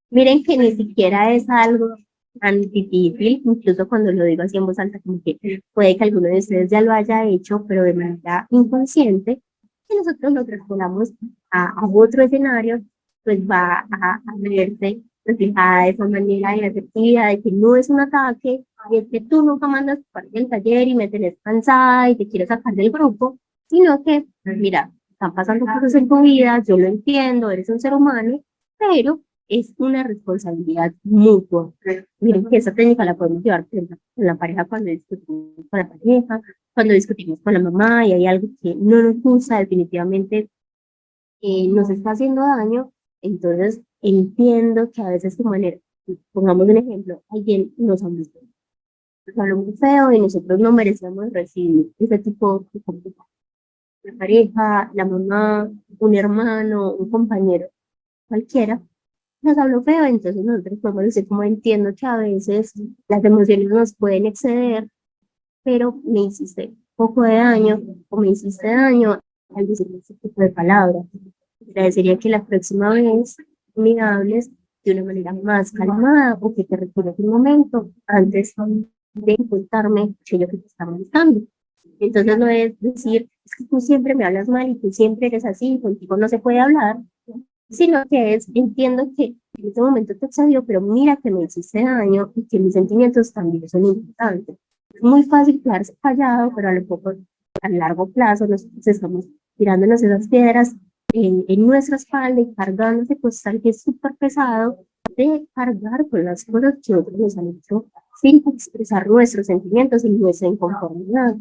Miren que ni siquiera es algo tan difícil, incluso cuando lo digo así en voz alta, como que puede que alguno de ustedes ya lo haya hecho, pero de manera inconsciente, si nosotros lo trasladamos a otro escenario, pues va a verse reflejada esa manera de asertividad, de que no es un ataque, y es que tú nunca mandas parte del taller y me tenés cansada y te quiero sacar del grupo, sino que, mira, están pasando cosas en tu vida, yo lo entiendo, eres un ser humano, pero es una responsabilidad mutua. Miren que esa técnica la podemos llevar, por ejemplo, con la pareja cuando discutimos con la pareja, cuando discutimos con la mamá y hay algo que no nos gusta, definitivamente nos está haciendo daño. Entonces entiendo que a veces tu manera, pongamos un ejemplo, alguien nos habló muy feo y nosotros no merecemos recibir ese tipo de comportamiento. La pareja, la mamá, un hermano, un compañero, cualquiera, nos habló feo, entonces nosotros podemos decir como entiendo que a veces las emociones nos pueden exceder, pero me hiciste un poco de daño o me hiciste daño al decir ese tipo de palabras. Agradecería que la próxima vez me hables de una manera más calmada o que te recuerdes un momento antes de contarme aquello que te está molestando. Entonces no es decir, es que tú siempre me hablas mal y tú siempre eres así, contigo no se puede hablar, sino que es, entiendo que en este momento te excedió, pero mira que me hiciste daño y que mis sentimientos también son importantes. Es muy fácil quedarse callado, pero a largo plazo nosotros estamos tirándonos esas piedras en nuestra espalda y cargando ese costal que es súper pesado de cargar con las cosas que otros nos han hecho sin expresar nuestros sentimientos y nuestra inconformidad.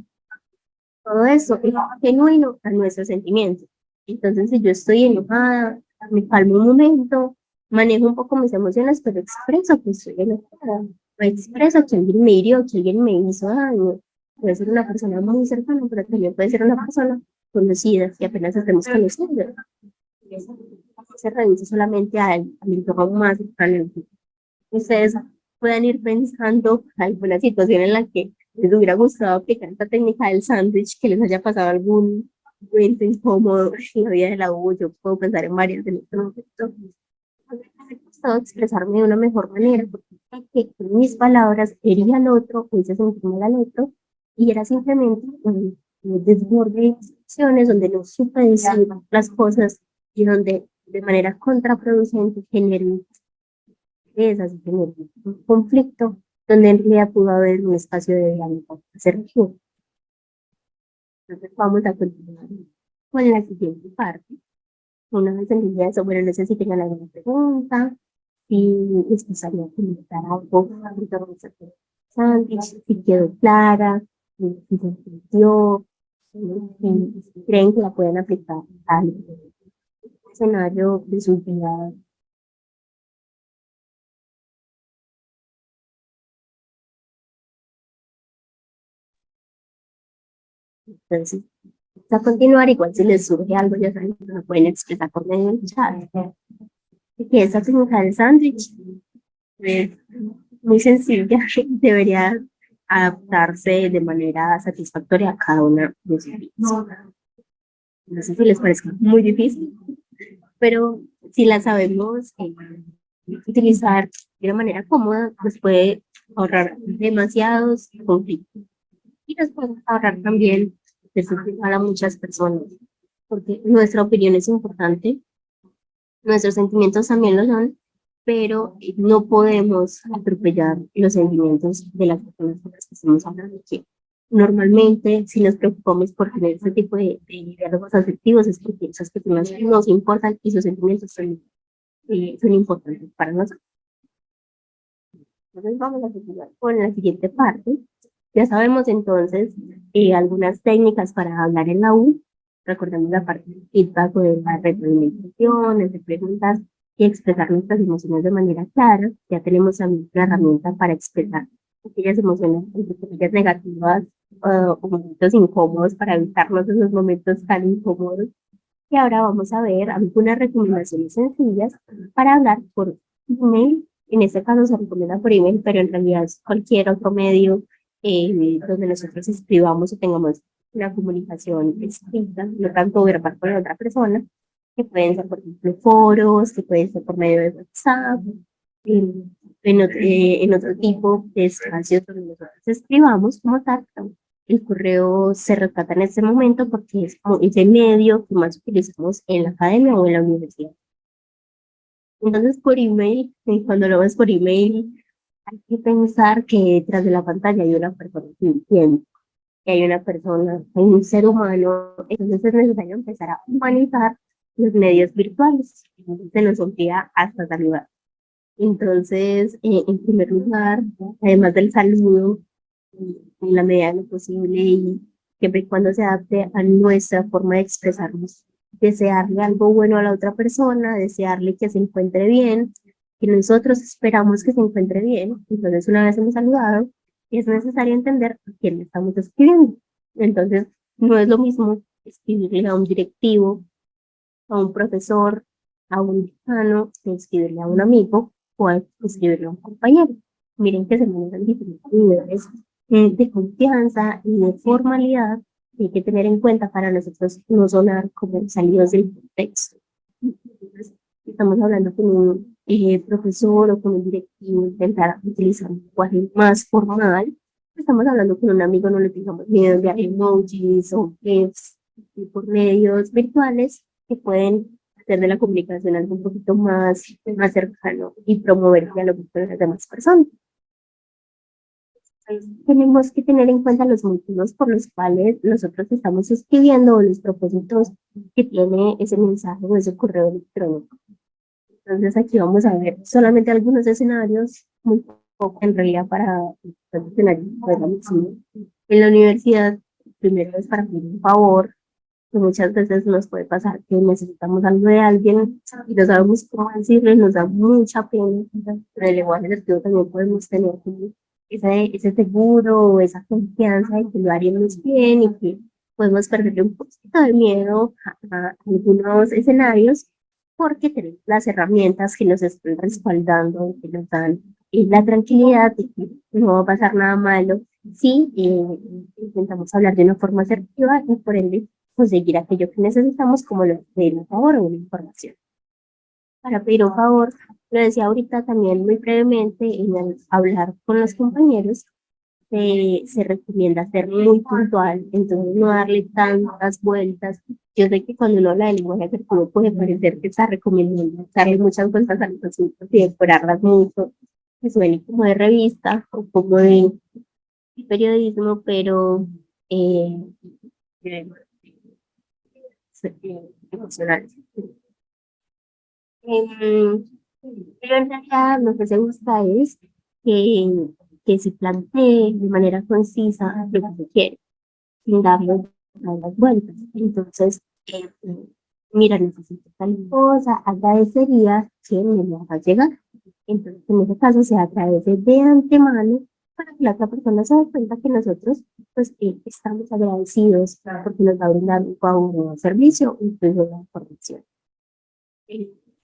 Todo eso es genuino a nuestros sentimientos. Entonces, si yo estoy enojada, me calmo un momento, manejo un poco mis emociones, pero expreso que estoy enojada, o expreso que alguien me hirió, que alguien me hizo daño. puede ser una persona muy cercana, pero también puede ser una persona conocida que apenas estemos conociendo. Se reduce solamente al entorno más cercano. Ustedes pueden ir pensando alguna situación en la que les hubiera gustado aplicar esta técnica del sándwich, que les haya pasado algún momento incómodo en la vida de la U. Yo puedo pensar en varias en este momento. Me hubiera gustado expresarme de una mejor manera, porque sé que con mis palabras hería al otro, o hice sentir mal al otro, y era simplemente un desborde de expresiones donde no supe decir las cosas y donde de manera contraproducente generé esas, generé un conflicto donde en realidad pudo haber un espacio de diálogo asertivo. Entonces vamos a continuar con la siguiente parte. Una vez entendida eso, bueno, no sé si tengan alguna pregunta, si les gustaría comentar algo en torno a este sándwich, si quedó clara, si se entendió, si creen que la pueden aplicar al escenario de su vida. Entonces, a continuar, igual si les surge algo, ya saben que lo pueden expresar por medio del chat. Que esa técnica del sándwich es muy sencilla, debería adaptarse de manera satisfactoria a cada una de sus vidas. No sé si les parezca muy difícil, pero si la sabemos utilizar de una manera cómoda, nos puede ahorrar demasiados conflictos y nos puede ahorrar también de sufrir a muchas personas, porque nuestra opinión es importante, nuestros sentimientos también lo son, pero no podemos atropellar los sentimientos de las personas con las que estamos hablando. Que normalmente, si nos preocupamos por tener este tipo de diálogos afectivos, es porque esas personas nos importan y sus sentimientos son importantes para nosotros. Entonces vamos a continuar con la siguiente parte. Ya sabemos entonces algunas técnicas para hablar en la U. Recordemos la parte del feedback o de la retroalimentación, de preguntas y expresar nuestras emociones de manera clara. Ya tenemos también una herramienta para expresar aquellas emociones, entre comillas, negativas o momentos incómodos para evitarnos esos momentos tan incómodos. Y ahora vamos a ver algunas recomendaciones sencillas para hablar por email. En este caso se recomienda por email, pero en realidad es cualquier otro medio donde nosotros escribamos o tengamos una comunicación escrita, no tanto verbal con la otra persona, que pueden ser, por ejemplo, foros, que pueden ser por medio de WhatsApp, en otro tipo de espacios donde nosotros escribamos como tal. El correo se rescata en este momento porque es como ese medio que más utilizamos en la academia o en la universidad. Entonces, por email, cuando lo ves por email, hay que pensar que detrás de la pantalla hay una persona sintiente, que hay una persona, hay un ser humano. Entonces es necesario empezar a humanizar los medios virtuales. Se nos olvida hasta saludar. Entonces, en primer lugar, además del saludo, en la medida de lo posible y siempre y cuando se adapte a nuestra forma de expresarnos, desearle algo bueno a la otra persona, desearle que se encuentre bien, que nosotros esperamos que se encuentre bien. Entonces, una vez hemos saludado, es necesario entender a quién le estamos escribiendo. Entonces, no es lo mismo escribirle a un directivo, a un profesor, a un decano, que escribirle a un amigo o a escribirle a un compañero. Miren que se manejan diferentes niveles de confianza y de formalidad que hay que tener en cuenta para nosotros no sonar como salidos del contexto. Entonces, estamos hablando con un profesor o con un directivo, intentar utilizar un lenguaje más formal. Estamos hablando con un amigo, no le tengamos miedo de emojis o GIFs por medios virtuales que pueden hacer de la comunicación algo un poquito más cercano y promover el diálogo con las demás personas. Tenemos que tener en cuenta los motivos por los cuales nosotros estamos escribiendo o los propósitos que tiene ese mensaje o ese correo electrónico. Entonces aquí vamos a ver solamente algunos escenarios, muy poco en realidad para los escenarios en la universidad. Primero es para pedir un favor, que muchas veces nos puede pasar que necesitamos algo de alguien y no sabemos cómo decirlo, nos da mucha pena. Pero el lenguaje asertivo también podemos tener como ese seguro, esa confianza de que lo haremos bien y que podemos perderle un poquito de miedo a algunos escenarios porque tenemos las herramientas que nos están respaldando, que nos dan la tranquilidad de que no va a pasar nada malo si intentamos hablar de una forma asertiva y por ende conseguir aquello que necesitamos como lo de un favor o una información. Para pedir un favor, lo decía ahorita también muy brevemente, en el hablar con los compañeros, se recomienda ser muy puntual, entonces no darle tantas vueltas. Yo sé que cuando uno habla de lenguaje asertivo puede parecer que está recomendando darle muchas vueltas a los asuntos y decorarlas mucho, que suene como de revista o como de periodismo, pero eh, eh, emocional. Em, pero en realidad lo que se busca es que se plantee de manera concisa lo que se quiere, sin darle las vueltas. Entonces, mira, necesito tal cosa, agradecería que me lo haga llegar. Entonces, en ese caso, se agradece de antemano para que la otra persona se dé cuenta que nosotros pues, estamos agradecidos porque nos va a brindar un favor, un servicio, incluso una información.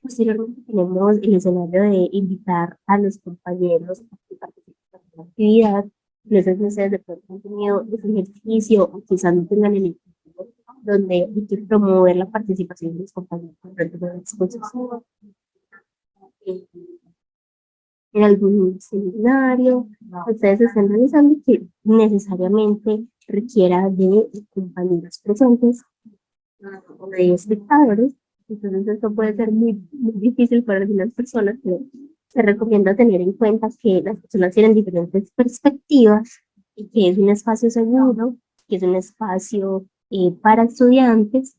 Posteriormente tenemos el escenario de invitar a los compañeros a que participen en la actividad. No sé de pronto han tenido ese ejercicio o quizás no tengan el equipo donde hay que promover la participación de los compañeros dentro de la exposición, eh, en algún seminario, ustedes están realizando que necesariamente requiera de compañeros presentes o de espectadores. Entonces esto puede ser muy difícil para algunas personas, pero se recomienda tener en cuenta que las personas tienen diferentes perspectivas y que es un espacio seguro, que es un espacio para estudiantes.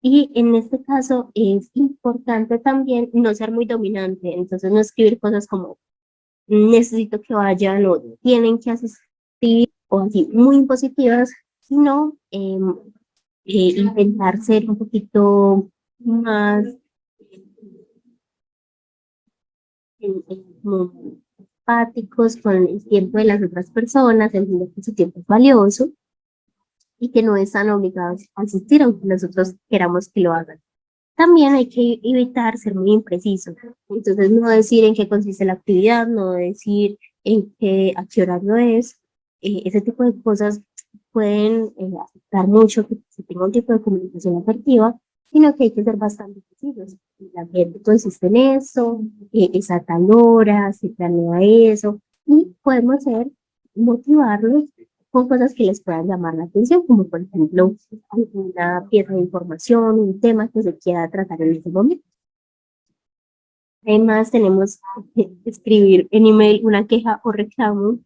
Y en este caso es importante también no ser muy dominante, entonces no escribir cosas como necesito que vayan o tienen que asistir o así muy impositivas, sino intentar ser un poquito más como empáticos con el tiempo de las otras personas, entender que su tiempo es valioso y que no están obligados a asistir aunque nosotros queramos que lo hagan. También hay que evitar ser muy impreciso, entonces no decir en qué consiste la actividad, no decir a qué horario es, ese tipo de cosas pueden afectar mucho que se tenga un tipo de comunicación afectiva, sino que hay que ser bastante precisos. El ambiente consiste en eso, es a tal hora, se planea eso, y podemos ser, motivarlos con cosas que les puedan llamar la atención, como por ejemplo una pieza de información, un tema que se quiera tratar en ese momento. Además, tenemos que escribir en email una queja o reclamo.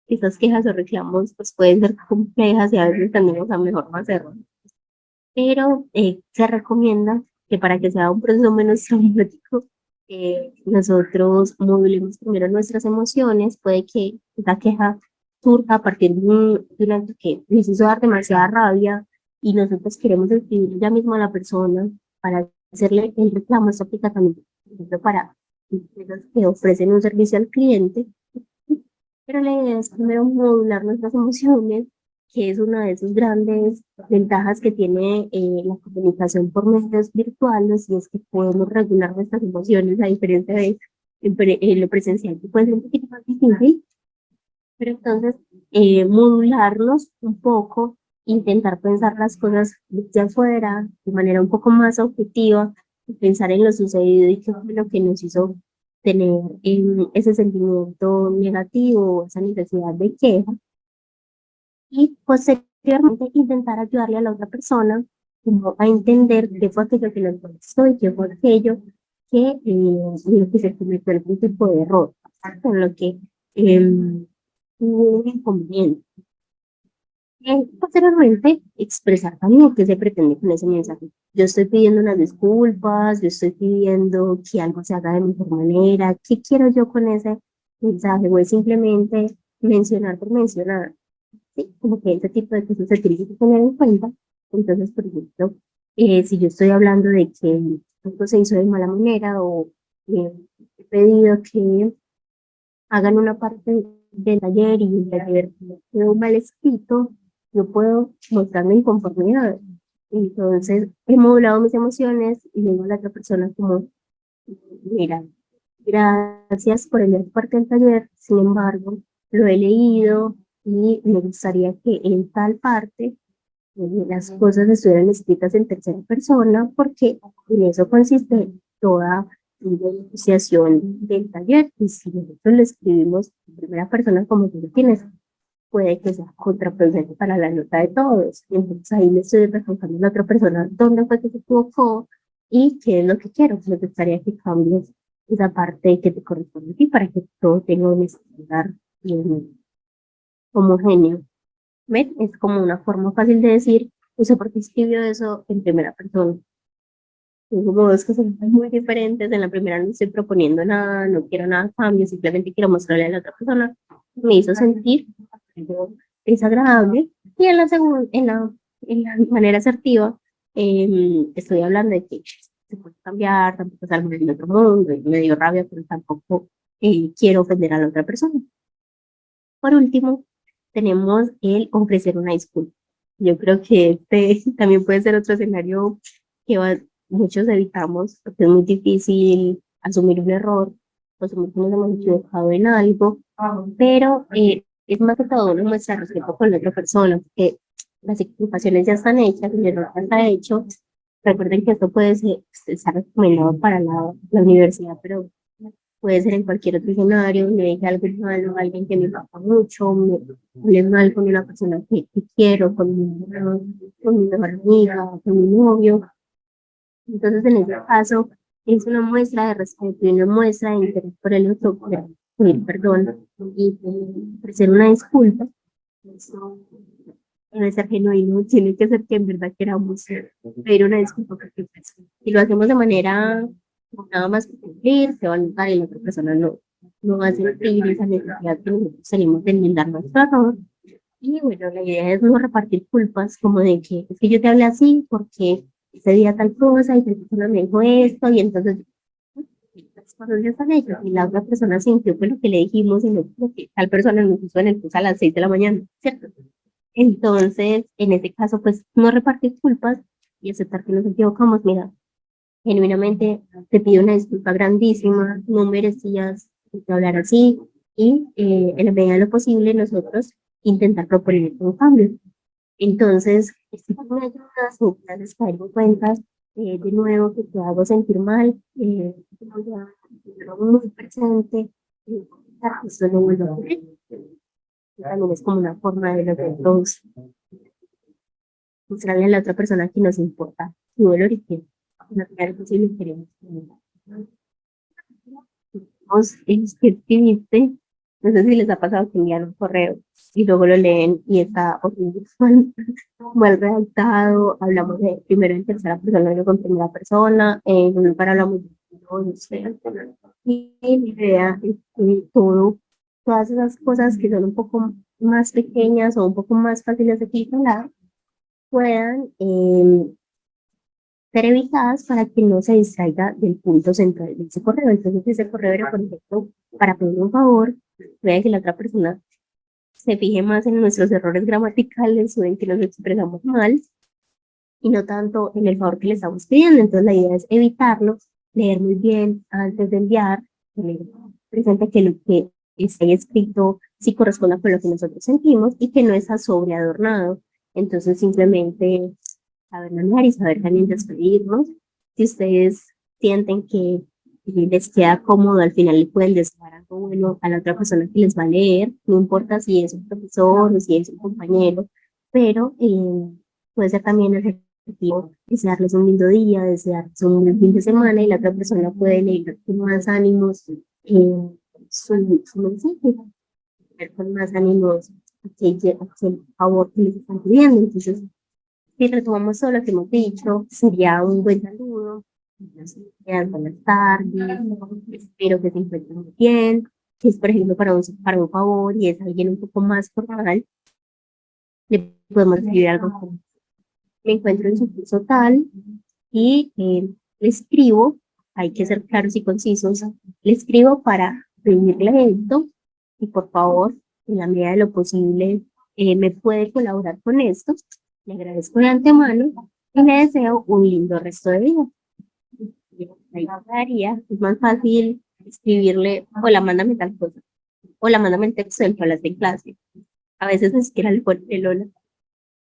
Esas quejas o reclamos pues, pueden ser complejas y a veces tendemos a mejor no hacerlo. Pero se recomienda que para que sea un proceso menos traumático, nosotros modulemos primero nuestras emociones. Puede que esa queja surja a partir de un acto que nos hizo dar demasiada rabia y nosotros queremos escribir ya mismo a la persona para hacerle el reclamo. Esto aplica también, por ejemplo, para empresas que ofrecen un servicio al cliente, pero la idea es primero modular nuestras emociones, que es una de sus grandes ventajas que tiene la comunicación por medios virtuales, y es que podemos regular nuestras emociones a diferencia de lo presencial, que puede ser un poquito más difícil, pero entonces modularnos un poco, intentar pensar las cosas de afuera de manera un poco más objetiva, pensar en lo sucedido y qué fue lo que nos hizo tener ese sentimiento negativo, esa necesidad de queja, y posteriormente intentar ayudarle a la otra persona como a entender qué fue aquello que nos molestó y qué fue aquello en lo que se cometió algún tipo de error, con lo que hubo un inconveniente. Posteriormente, expresar también qué se pretende con ese mensaje. Yo estoy pidiendo unas disculpas, yo estoy pidiendo que algo se haga de mejor manera, ¿qué quiero yo con ese mensaje? O es simplemente mencionar por mencionar, ¿sí? Como que ese tipo de cosas se tienen que tener en cuenta. Entonces, por ejemplo, si yo estoy hablando de que algo se hizo de mala manera o he pedido que hagan una parte del taller y el taller quedó mal escrito, yo puedo mostrar mi inconformidad. Entonces, he modulado mis emociones y le digo a la otra persona como, mira, gracias por enviar parte del taller, sin embargo, lo he leído y me gustaría que en tal parte las cosas estuvieran escritas en tercera persona, porque en eso consiste toda la negociación del taller. Y si nosotros lo escribimos en primera persona, como tú lo tienes, puede que sea contraproducente para la nota de todos. Y entonces ahí le estoy recalcando a la otra persona dónde fue que se equivocó y qué es lo que quiero. Me gustaría que cambies esa parte que te corresponde a ti para que todo tenga un estándar homogéneo. ¿Ven? Es como una forma fácil de decir, no sé por qué escribió eso en primera persona. Son como dos cosas muy diferentes. En la primera no estoy proponiendo nada, no quiero nada cambio, simplemente quiero mostrarle a la otra persona. Me hizo sentir algo desagradable. Y en la segunda, en la manera asertiva, estoy hablando de que se puede cambiar, tampoco es algo del otro mundo, y me dio rabia, pero tampoco quiero ofender a la otra persona. Por último, tenemos el ofrecer una disculpa. Yo creo que este también puede ser otro escenario que muchos evitamos, porque es muy difícil asumir un error, asumir que nos hemos equivocado en algo, pero es más que todo una muestra de respeto con la otra persona, porque las equivocaciones ya están hechas, el error ya está hecho. Recuerden que esto puede estar recomendado para la universidad, pero puede ser en cualquier otro escenario. Le dije algo malo a alguien que me importa mucho, me hablé mal con una persona que quiero, con mi mejor amiga, con mi novio. Entonces, en ese caso, es una muestra de respeto y una muestra de interés por el otro, por pedir perdón y ofrecer una disculpa. Eso debe ser genuino, tiene que ser que en verdad queramos pedir una disculpa, porque pues, si lo hacemos de manera nada más que cumplir, se va a notar y la otra persona no va a sentir esa necesidad que nosotros tenemos de enmendar nuestro error. Y bueno, la idea es no repartir culpas como de que es que yo te hablé así porque ese día tal cosa y tal persona me dijo esto y entonces las cosas ya están hechas y la otra persona sintió pues lo que le dijimos y no lo que tal persona nos hizo en el bus a las 6 de la mañana, ¿cierto? Entonces, en este caso, pues no repartir culpas y aceptar que nos equivocamos. Mira, genuinamente te pido una disculpa grandísima, no merecías hablar así y en la medida de lo posible nosotros intentar proponer un cambio. Entonces, si tú me ayudas, me haces caer en cuenta de nuevo que te hago sentir mal, voy a tenerlo muy presente, para que esto no vuelva a ocurrir. También es como una forma de nosotros mostrarle a la otra persona que nos importa su dolor y que no es posible queremos. Es que escribiste, no sé si les ha pasado que envían un correo y luego lo leen y está horrible, mal redactado, hablamos de primero en tercera persona y luego en primera persona, en un lugar hablamos de no sé, y la idea es que todas esas cosas que son un poco más pequeñas o un poco más fáciles de filtrar puedan ser evitadas para que no se distraiga del punto central de ese correo. Entonces, ese correo era, por ejemplo, para pedir un favor, puede que la otra persona se fije más en nuestros errores gramaticales o en que nos expresamos mal y no tanto en el favor que le estamos pidiendo. Entonces, la idea es evitarlo, leer muy bien antes de enviar, tener presente que lo que está ahí escrito sí corresponde con lo que nosotros sentimos y que no está sobreadornado. Entonces, simplemente saber manejar y saber también despedirnos. Si ustedes sienten que les queda cómodo, al final le pueden desear algo bueno a la otra persona que les va a leer, no importa si es un profesor o si es un compañero, pero puede ser también el objetivo desearles un lindo día, desearles un buen fin de semana y la otra persona puede leer con más ánimos su mensaje, leer con más ánimos aquel favor que les están pidiendo. Entonces, si retomamos todo lo que hemos dicho, sería un buen saludo, buenos días, buenas tardes, espero que se encuentren muy bien. Si es, por ejemplo, para un favor y es alguien un poco más formal, le podemos escribir algo como, me encuentro en su curso tal y le escribo, hay que ser claros y concisos, le escribo para pedirle esto y por favor en la medida de lo posible me puede colaborar con esto. Le agradezco de antemano y le deseo un lindo resto de vida. Ahí quedaría. Es más fácil escribirle, hola, mándame tal cosa, hola, mándame el texto del que hablaste en clase. A veces ni siquiera le pone el hola.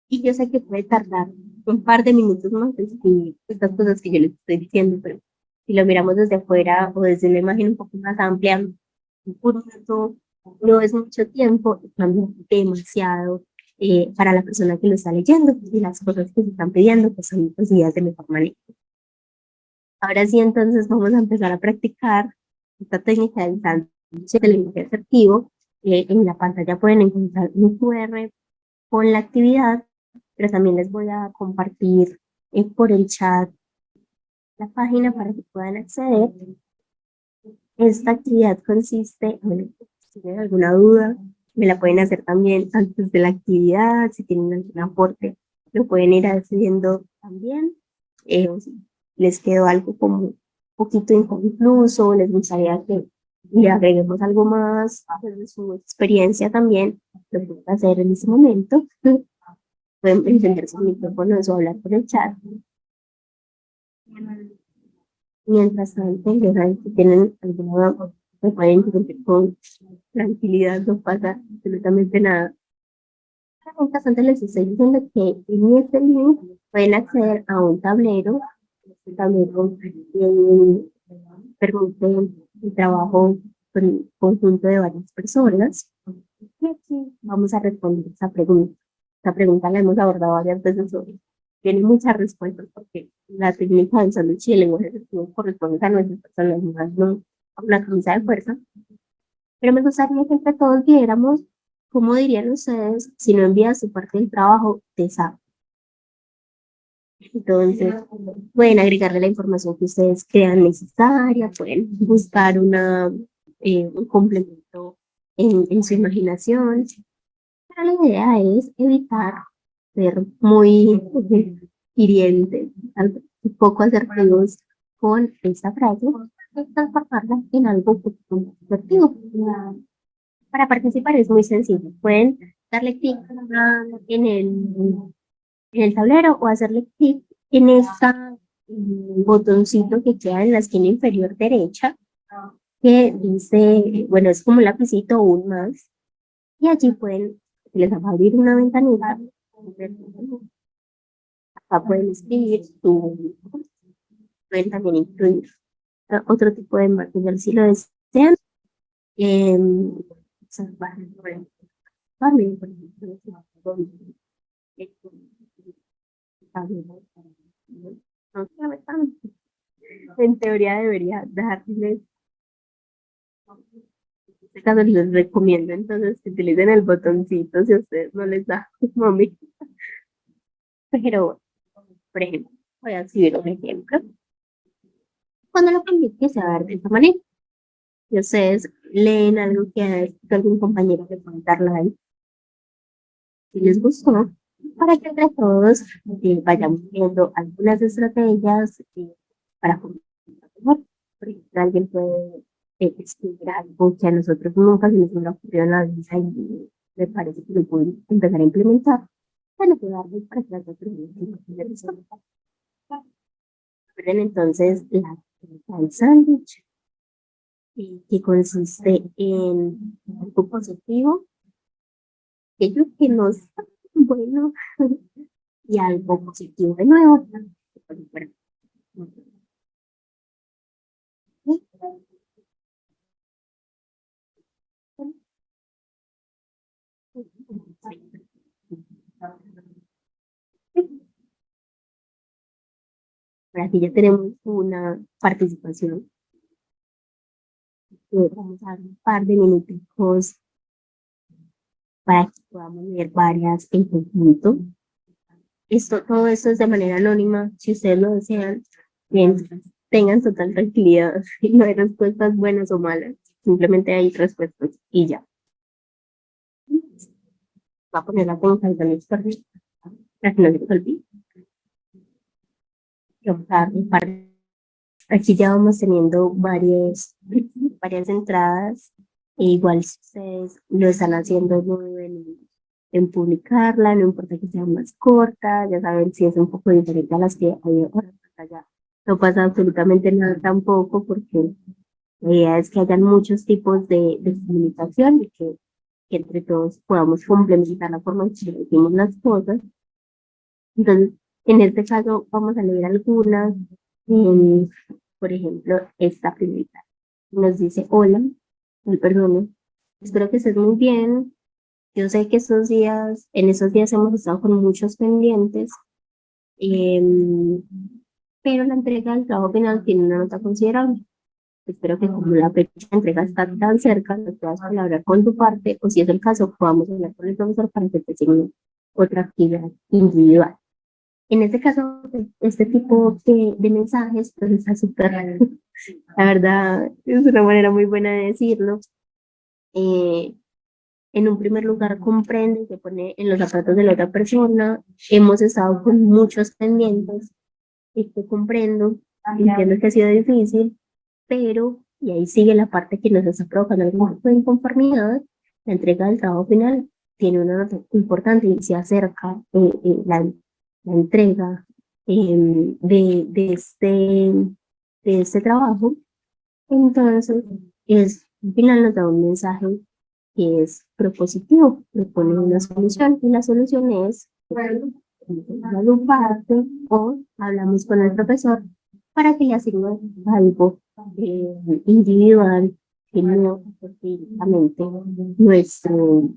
Y yo sé que puede tardar un par de minutos más en escribir estas cosas que yo les estoy diciendo, pero si lo miramos desde afuera o desde una imagen un poco más amplia, un minuto no es mucho tiempo, y cambia demasiado para la persona que lo está leyendo y las cosas que se están pidiendo pues son conseguidas de mejor manera. Ahora sí, entonces vamos a empezar a practicar esta técnica del sándwich del lenguaje asertivo. En la pantalla pueden encontrar un QR con la actividad, pero también les voy a compartir por el chat la página para que puedan acceder. Esta actividad consiste, bueno, si tienen alguna duda, me la pueden hacer también antes de la actividad, si tienen algún aporte, lo pueden ir haciendo también. O si les quedó algo como un poquito inconcluso, les gustaría que le agreguemos algo más desde su experiencia también, lo pueden hacer en ese momento. Pueden encender sus micrófonos o hablar por el chat. Mientras tanto, ya saben, si tienen alguna duda, me pueden interrumpir con tranquilidad, no pasa absolutamente nada. Mientras tanto, les estoy diciendo que en este link pueden acceder a un tablero. Este tablero permite el trabajo con un conjunto de varias personas. Y aquí vamos a responder esta pregunta. Esta pregunta la hemos abordado varias veces hoy. Tiene muchas respuestas porque la técnica del sándwich y el lenguaje asertivo corresponde a nuestras personalidades, no a una camisa de fuerza. Pero me gustaría que entre todos viéramos cómo dirían ustedes si no envías su parte del trabajo, te saco. Entonces, pueden agregarle la información que ustedes crean necesaria, pueden buscar un complemento en su imaginación. Pero la idea es evitar ser muy hirientes, un poco asertivos con esta frase, y transformarla en algo un poquito más asertivo. Para participar es muy sencillo. Pueden darle clic en el tablero o hacerle clic en este botoncito que queda en la esquina inferior derecha, que dice, bueno, es como un lapicito o un más, y allí les va a abrir una ventanita. Acá pueden escribir pueden también incluir otro tipo de material si lo desean. También, por ejemplo, en teoría debería darles, en este caso les recomiendo entonces que utilicen el botoncito si a ustedes no les da mami. Pero, por ejemplo, voy a escribir un ejemplo. Cuando lo publique se va a ver de esta manera. Si ustedes leen algo que ha escrito algún compañero que puede dar like, si les gustó, para que entre todos vayamos viendo algunas estrategias para comunicar mejor. Por ejemplo, alguien puede escribir algo que a nosotros nunca se nos hubiera ocurrido en la vida y me parece que lo pueden empezar a implementar. Para ayudarles para que las otras personas. Recuerden entonces la técnica del sándwich, que consiste en algo positivo, aquello que nos está bueno, y algo positivo de nuevo. Por aquí ya tenemos una participación. Vamos a dar un par de minutos para que podamos leer varias en conjunto. Todo esto es de manera anónima. Si ustedes lo desean, bien, tengan total tranquilidad. No hay respuestas buenas o malas. Simplemente hay respuestas y ya. Va a poner la conversación para que no se nos olvide. Vamos a dar un par de... Aquí ya vamos teniendo varias entradas. E igual si ustedes lo están haciendo, no duden en publicarla, no importa que sea más corta, ya saben si es un poco diferente a las que hay ahora, ya no pasa absolutamente nada tampoco, porque la idea es que hayan muchos tipos de comunicación y que entre todos podamos complementar la forma en que decimos las cosas. Entonces, en este caso vamos a leer algunas, em, por ejemplo, esta primera nos dice: hola, perdón, espero que estés muy bien. Yo sé que en esos días hemos estado con muchos pendientes, em, pero la entrega del trabajo final tiene una nota considerable. Espero que como la fecha de entrega está tan cerca, nos puedas colaborar con tu parte, o si es el caso, podamos hablar con el profesor para que te asigne otra actividad individual. En este caso, este tipo de mensajes, pues está súper, la verdad, es una manera muy buena de decirlo. Eh, en un primer lugar, comprende, se pone en los zapatos de la otra persona. Hemos estado con muchos pendientes y te comprendo, entiendo que ha sido difícil, pero, y ahí sigue la parte que nos está provocando algún tipo de inconformidad, la entrega del trabajo final tiene una nota importante y se acerca la entrega de este trabajo. Entonces, al final nos da un mensaje que es propositivo, propone una solución y la solución es agruparte o hablamos con el profesor para que le asigne algo individual que no específicamente nuestro,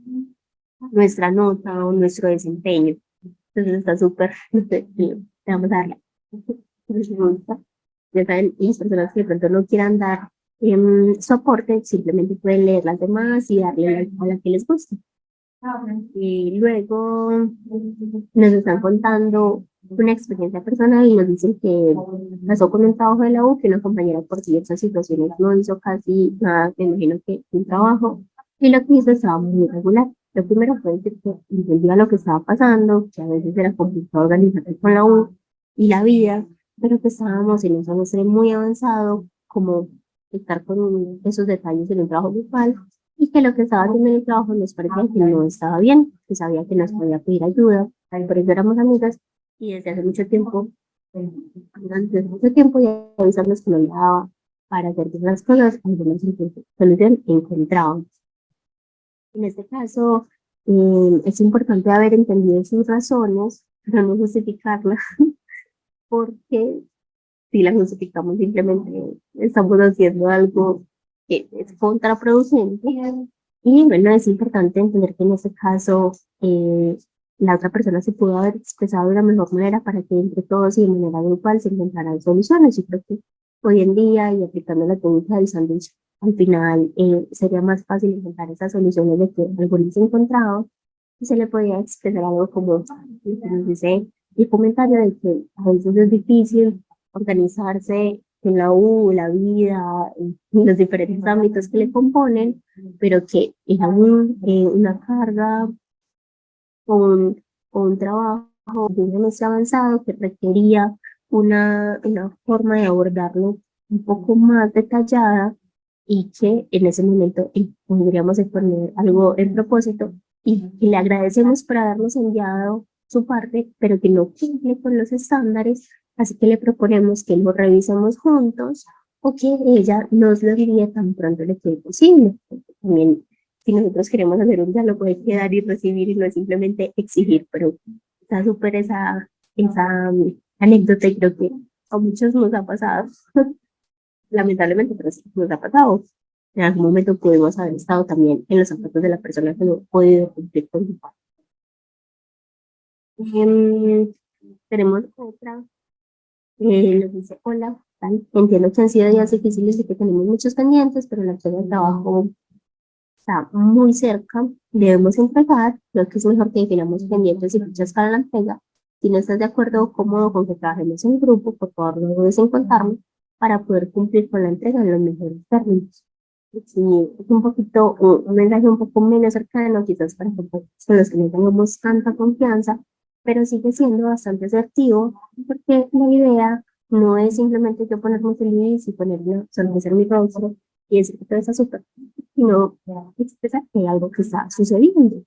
nuestra nota o nuestro desempeño. Entonces está súper, vamos a darle. Ya saben, y las personas que de pronto no quieran dar soporte, simplemente pueden leer las demás y darle like a la que les guste. Y luego nos están contando una experiencia personal y nos dicen que pasó con un trabajo de la U, que una compañera por diversas situaciones no hizo casi nada, me imagino que un trabajo, y lo que hizo estaba muy regular. Lo primero fue decir que entendía lo que estaba pasando, que a veces era complicado organizarse con la U y la vida, pero que estábamos en un semestre muy avanzado, como estar con esos detalles en un trabajo grupal, y que lo que estaba haciendo en el trabajo nos parecía que no estaba bien, que sabía que nos podía pedir ayuda, por eso éramos amigas, y desde hace mucho tiempo, durante mucho tiempo ya avisarnos que no le daba para hacer bien las cosas, alguna solución encontrábamos. En este caso, es importante haber entendido sus razones, pero no justificarlas, porque si las justificamos simplemente estamos haciendo algo que es contraproducente. Y bueno, es importante entender que en este caso la otra persona se pudo haber expresado de la mejor manera para que entre todos y de manera grupal se encontraran soluciones. Yo creo que hoy en día y aplicando la técnica del sándwich, al final sería más fácil encontrar esas soluciones de que algunos se encontraban y se le podía expresar algo como nos dice el comentario de que a veces es difícil organizarse en la U, la vida, en los diferentes ámbitos que le componen, pero que es aún una carga o un trabajo de un semestre avanzado que requería una forma de abordarlo un poco más detallada y que en ese momento podríamos exponer algo en propósito y le agradecemos por habernos enviado su parte, pero que no cumple con los estándares, así que le proponemos que lo revisemos juntos o que ella nos lo envíe tan pronto le quede posible. También si nosotros queremos hacer un diálogo hay que dar y recibir y no es simplemente exigir, pero está súper esa anécdota y creo que a muchos nos ha pasado, lamentablemente, pero sí nos ha pasado. En algún momento pudimos haber estado también en los zapatos de la persona que no ha podido cumplir con su parte. Tenemos otra, nos dice: hola, entiendo que han sido días difíciles y que tenemos muchos pendientes, pero la entrega de trabajo está muy cerca, debemos entregar. Creo que es mejor que definamos pendientes y fechas para la entrega. Si no estás de acuerdo o cómodo con que trabajemos en grupo, por favor no dudes en contarme para poder cumplir con la entrega en los mejores términos. Si es un poquito, un mensaje un poco menos cercano, quizás para con los que no tengamos tanta confianza, pero sigue siendo bastante asertivo, porque la idea no es simplemente yo ponerme feliz y ponerme, sonreír mi rostro y decir que todo está súper. sino expresar que hay algo que está sucediendo.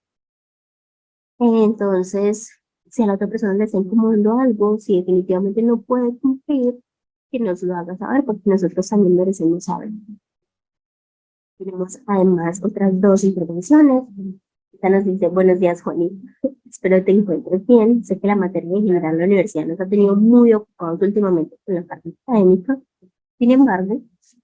Entonces, si a la otra persona le está incomodando algo, si definitivamente no puede cumplir, que nos lo haga saber, porque nosotros también merecemos saber. Tenemos además otras dos intervenciones. Esta nos dice: buenos días, Juanita. Espero te encuentres bien. Sé que la materia en general en la universidad nos ha tenido muy ocupados últimamente con la parte académica. Sin embargo,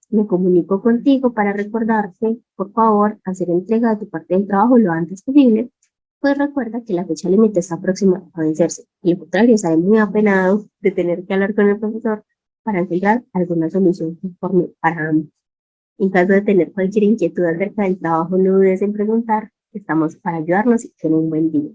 me comunico contigo para recordarte, por favor, hacer entrega de tu parte del trabajo lo antes posible, pues recuerda que la fecha límite está próxima a vencerse. Y lo contrario, estaré muy apenado de tener que hablar con el profesor para encontrar alguna solución conforme para ambos. En caso de tener cualquier inquietud acerca del trabajo, no dudes en preguntar. Estamos para ayudarnos y tener un buen día.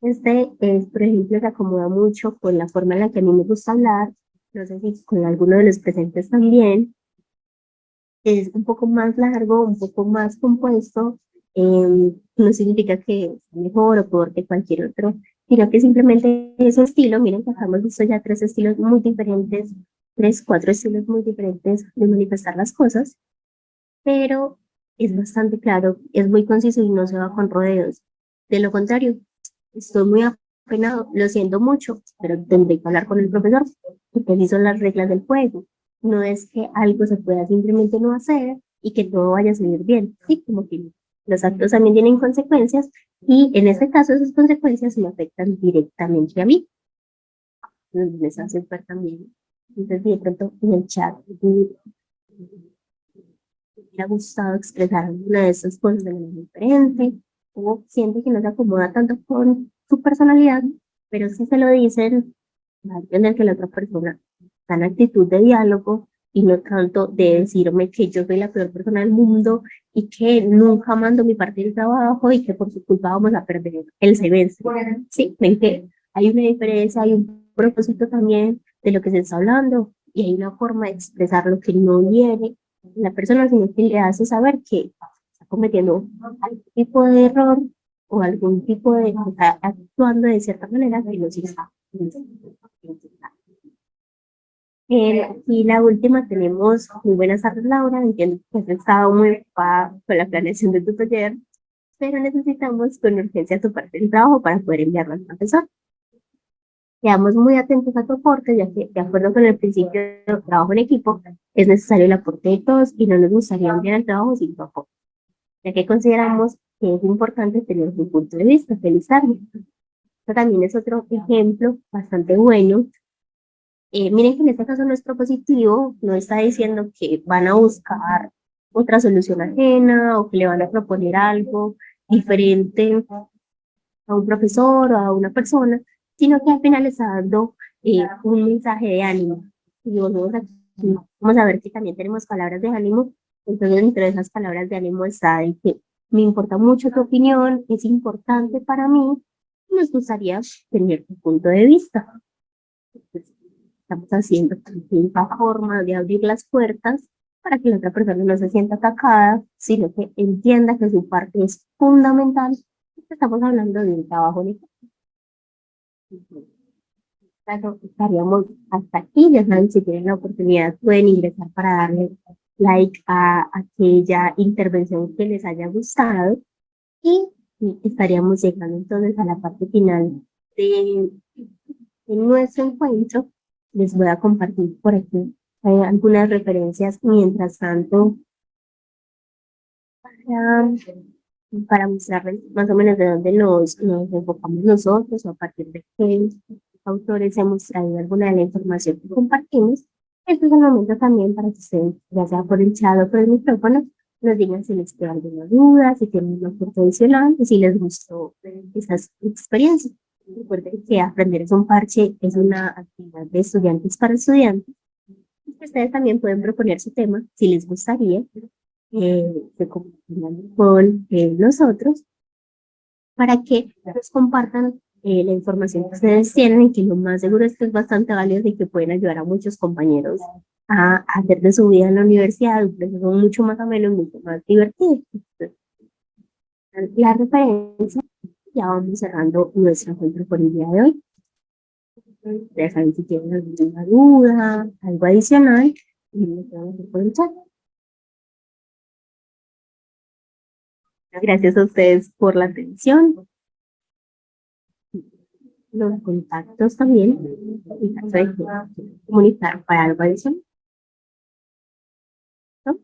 Este es, por ejemplo, se acomoda mucho con la forma en la que a mí me gusta hablar. No sé si con alguno de los presentes también. Es un poco más largo, un poco más compuesto. No significa que es mejor o peor que cualquier otro, sino que simplemente es un estilo. Miren que acá hemos visto ya tres estilos muy diferentes, tres, cuatro estilos muy diferentes de manifestar las cosas, pero es bastante claro, es muy conciso y no se va con rodeos. De lo contrario, estoy muy apenado, lo siento mucho, pero tendré que hablar con el profesor, porque así son las reglas del juego. No es que algo se pueda simplemente no hacer y que todo vaya a salir bien. Sí, como que los actos también tienen consecuencias y en este caso esas consecuencias me afectan directamente a mí. Les hace ver también. Entonces, de pronto en el chat me ha gustado expresar alguna de esas cosas de manera diferente, o siente que no se acomoda tanto con su personalidad, pero si se lo dicen, va a entender que la otra persona está en actitud de diálogo y no tanto de decirme que yo soy la peor persona del mundo y que nunca mando mi parte del trabajo y que por su culpa vamos a perder el semestre. Sí, ven que hay una diferencia, hay un propósito también de lo que se está hablando y hay una forma de expresar lo que no viene la persona, sino que le hace saber que está cometiendo algún tipo de error o algún tipo de, está actuando de cierta manera que no se está. Y la última tenemos: muy buenas tardes, Laura. Entiendo que has estado muy ocupada con la planeación de tu taller, pero necesitamos con urgencia tu parte del trabajo para poder enviarlo al profesor. Quedamos muy atentos a tu aporte, ya que, de acuerdo con el principio de trabajo en equipo, es necesario el aporte de todos y no nos gustaría enviar el trabajo sin tu aporte, ya que consideramos que es importante tener tu punto de vista. Feliz tarde. Esto también es otro ejemplo bastante bueno. Miren que en este caso no es propositivo, no está diciendo que van a buscar otra solución ajena o que le van a proponer algo diferente a un profesor o a una persona, sino que al final está dando un mensaje de ánimo. Y volvemos aquí, vamos a ver que también tenemos palabras de ánimo. Entonces, entre esas palabras de ánimo está de que me importa mucho tu opinión, es importante para mí, y nos gustaría tener tu punto de vista. Entonces, estamos haciendo también una forma de abrir las puertas para que la otra persona no se sienta atacada, sino que entienda que su parte es fundamental. Estamos hablando de un trabajo en equipo. Claro, estaríamos hasta aquí. Ya saben, si tienen la oportunidad, pueden ingresar para darle like a aquella intervención que les haya gustado. Y estaríamos llegando entonces a la parte final de nuestro encuentro. Les voy a compartir por aquí algunas referencias mientras tanto para, para mostrarles más o menos de dónde nos enfocamos nosotros o a partir de qué autores hemos traído alguna de la información que compartimos. Este es el momento también para que ustedes, ya sea por el chat o por el micrófono, nos digan si les queda alguna duda, si tienen una oferta adicional y si les gustó esas experiencias. Recuerden que aprender es un parche, es una actividad de estudiantes para estudiantes. Ustedes también pueden proponer su tema si les gustaría, se comunican con nosotros para que nos compartan la información que ustedes tienen y que lo más seguro es que es bastante valioso y que pueden ayudar a muchos compañeros a hacer de su vida en la universidad un proceso mucho más ameno y mucho más divertido. La referencia, ya vamos cerrando nuestro encuentro por el día de hoy. Ya saben, si tienen alguna duda, algo adicional, y lo pueden hacer por el chat. Gracias a ustedes por la atención. Los contactos también, en caso de que quieran comunicar para algo adicional, ¿no?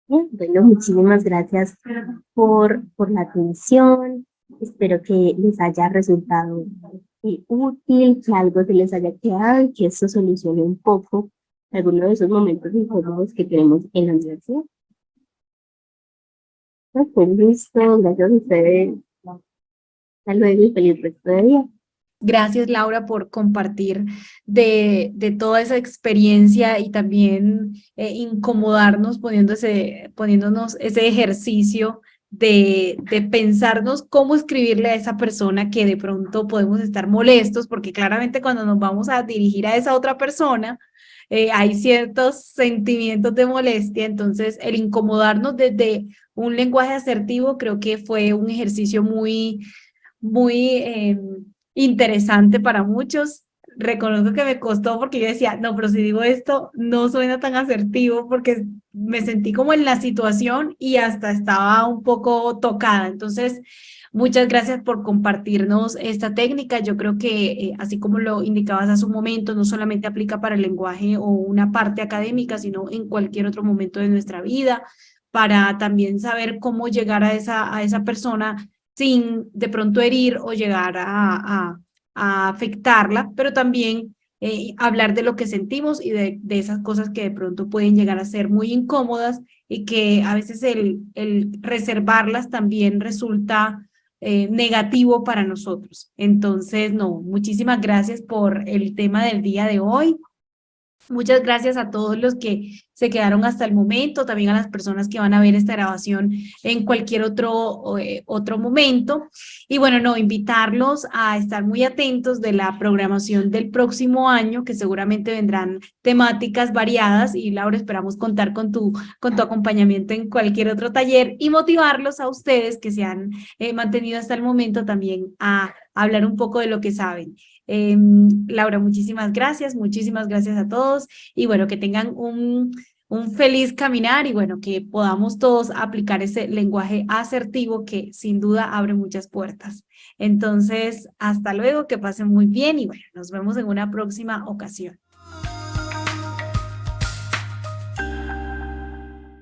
Bien, bueno, muchísimas gracias por la atención. Espero que les haya resultado útil, que algo se les haya quedado y que esto solucione un poco algunos de esos momentos incómodos que tenemos en la universidad. Pues listo, gracias a ustedes. Hasta luego y feliz resto de día. Gracias, Laura, por compartir de toda esa experiencia y también incomodarnos poniéndonos ese ejercicio de pensarnos cómo escribirle a esa persona que de pronto podemos estar molestos, porque claramente cuando nos vamos a dirigir a esa otra persona, hay ciertos sentimientos de molestia, entonces el incomodarnos desde un lenguaje asertivo creo que fue un ejercicio muy interesante para muchos. Reconozco que me costó porque yo decía, no, pero si digo esto, no suena tan asertivo porque me sentí como en la situación y hasta estaba un poco tocada. Entonces, muchas gracias por compartirnos esta técnica. Yo creo que, así como lo indicabas hace un momento, no solamente aplica para el lenguaje o una parte académica, sino en cualquier otro momento de nuestra vida, para también saber cómo llegar a esa persona sin de pronto herir o llegar a afectarla, pero también hablar de lo que sentimos y de esas cosas que de pronto pueden llegar a ser muy incómodas y que a veces el reservarlas también resulta negativo para nosotros. Entonces, no, muchísimas gracias por el tema del día de hoy. Muchas gracias a todos los que se quedaron hasta el momento, también a las personas que van a ver esta grabación en cualquier otro momento. Y bueno, no, invitarlos a estar muy atentos de la programación del próximo año, que seguramente vendrán temáticas variadas y Laura, esperamos contar con tu acompañamiento en cualquier otro taller y motivarlos a ustedes que se han mantenido hasta el momento también a hablar un poco de lo que saben. Laura, muchísimas gracias a todos y bueno, que tengan un feliz caminar y bueno, que podamos todos aplicar ese lenguaje asertivo que sin duda abre muchas puertas. Entonces, hasta luego, que pasen muy bien y bueno, nos vemos en una próxima ocasión.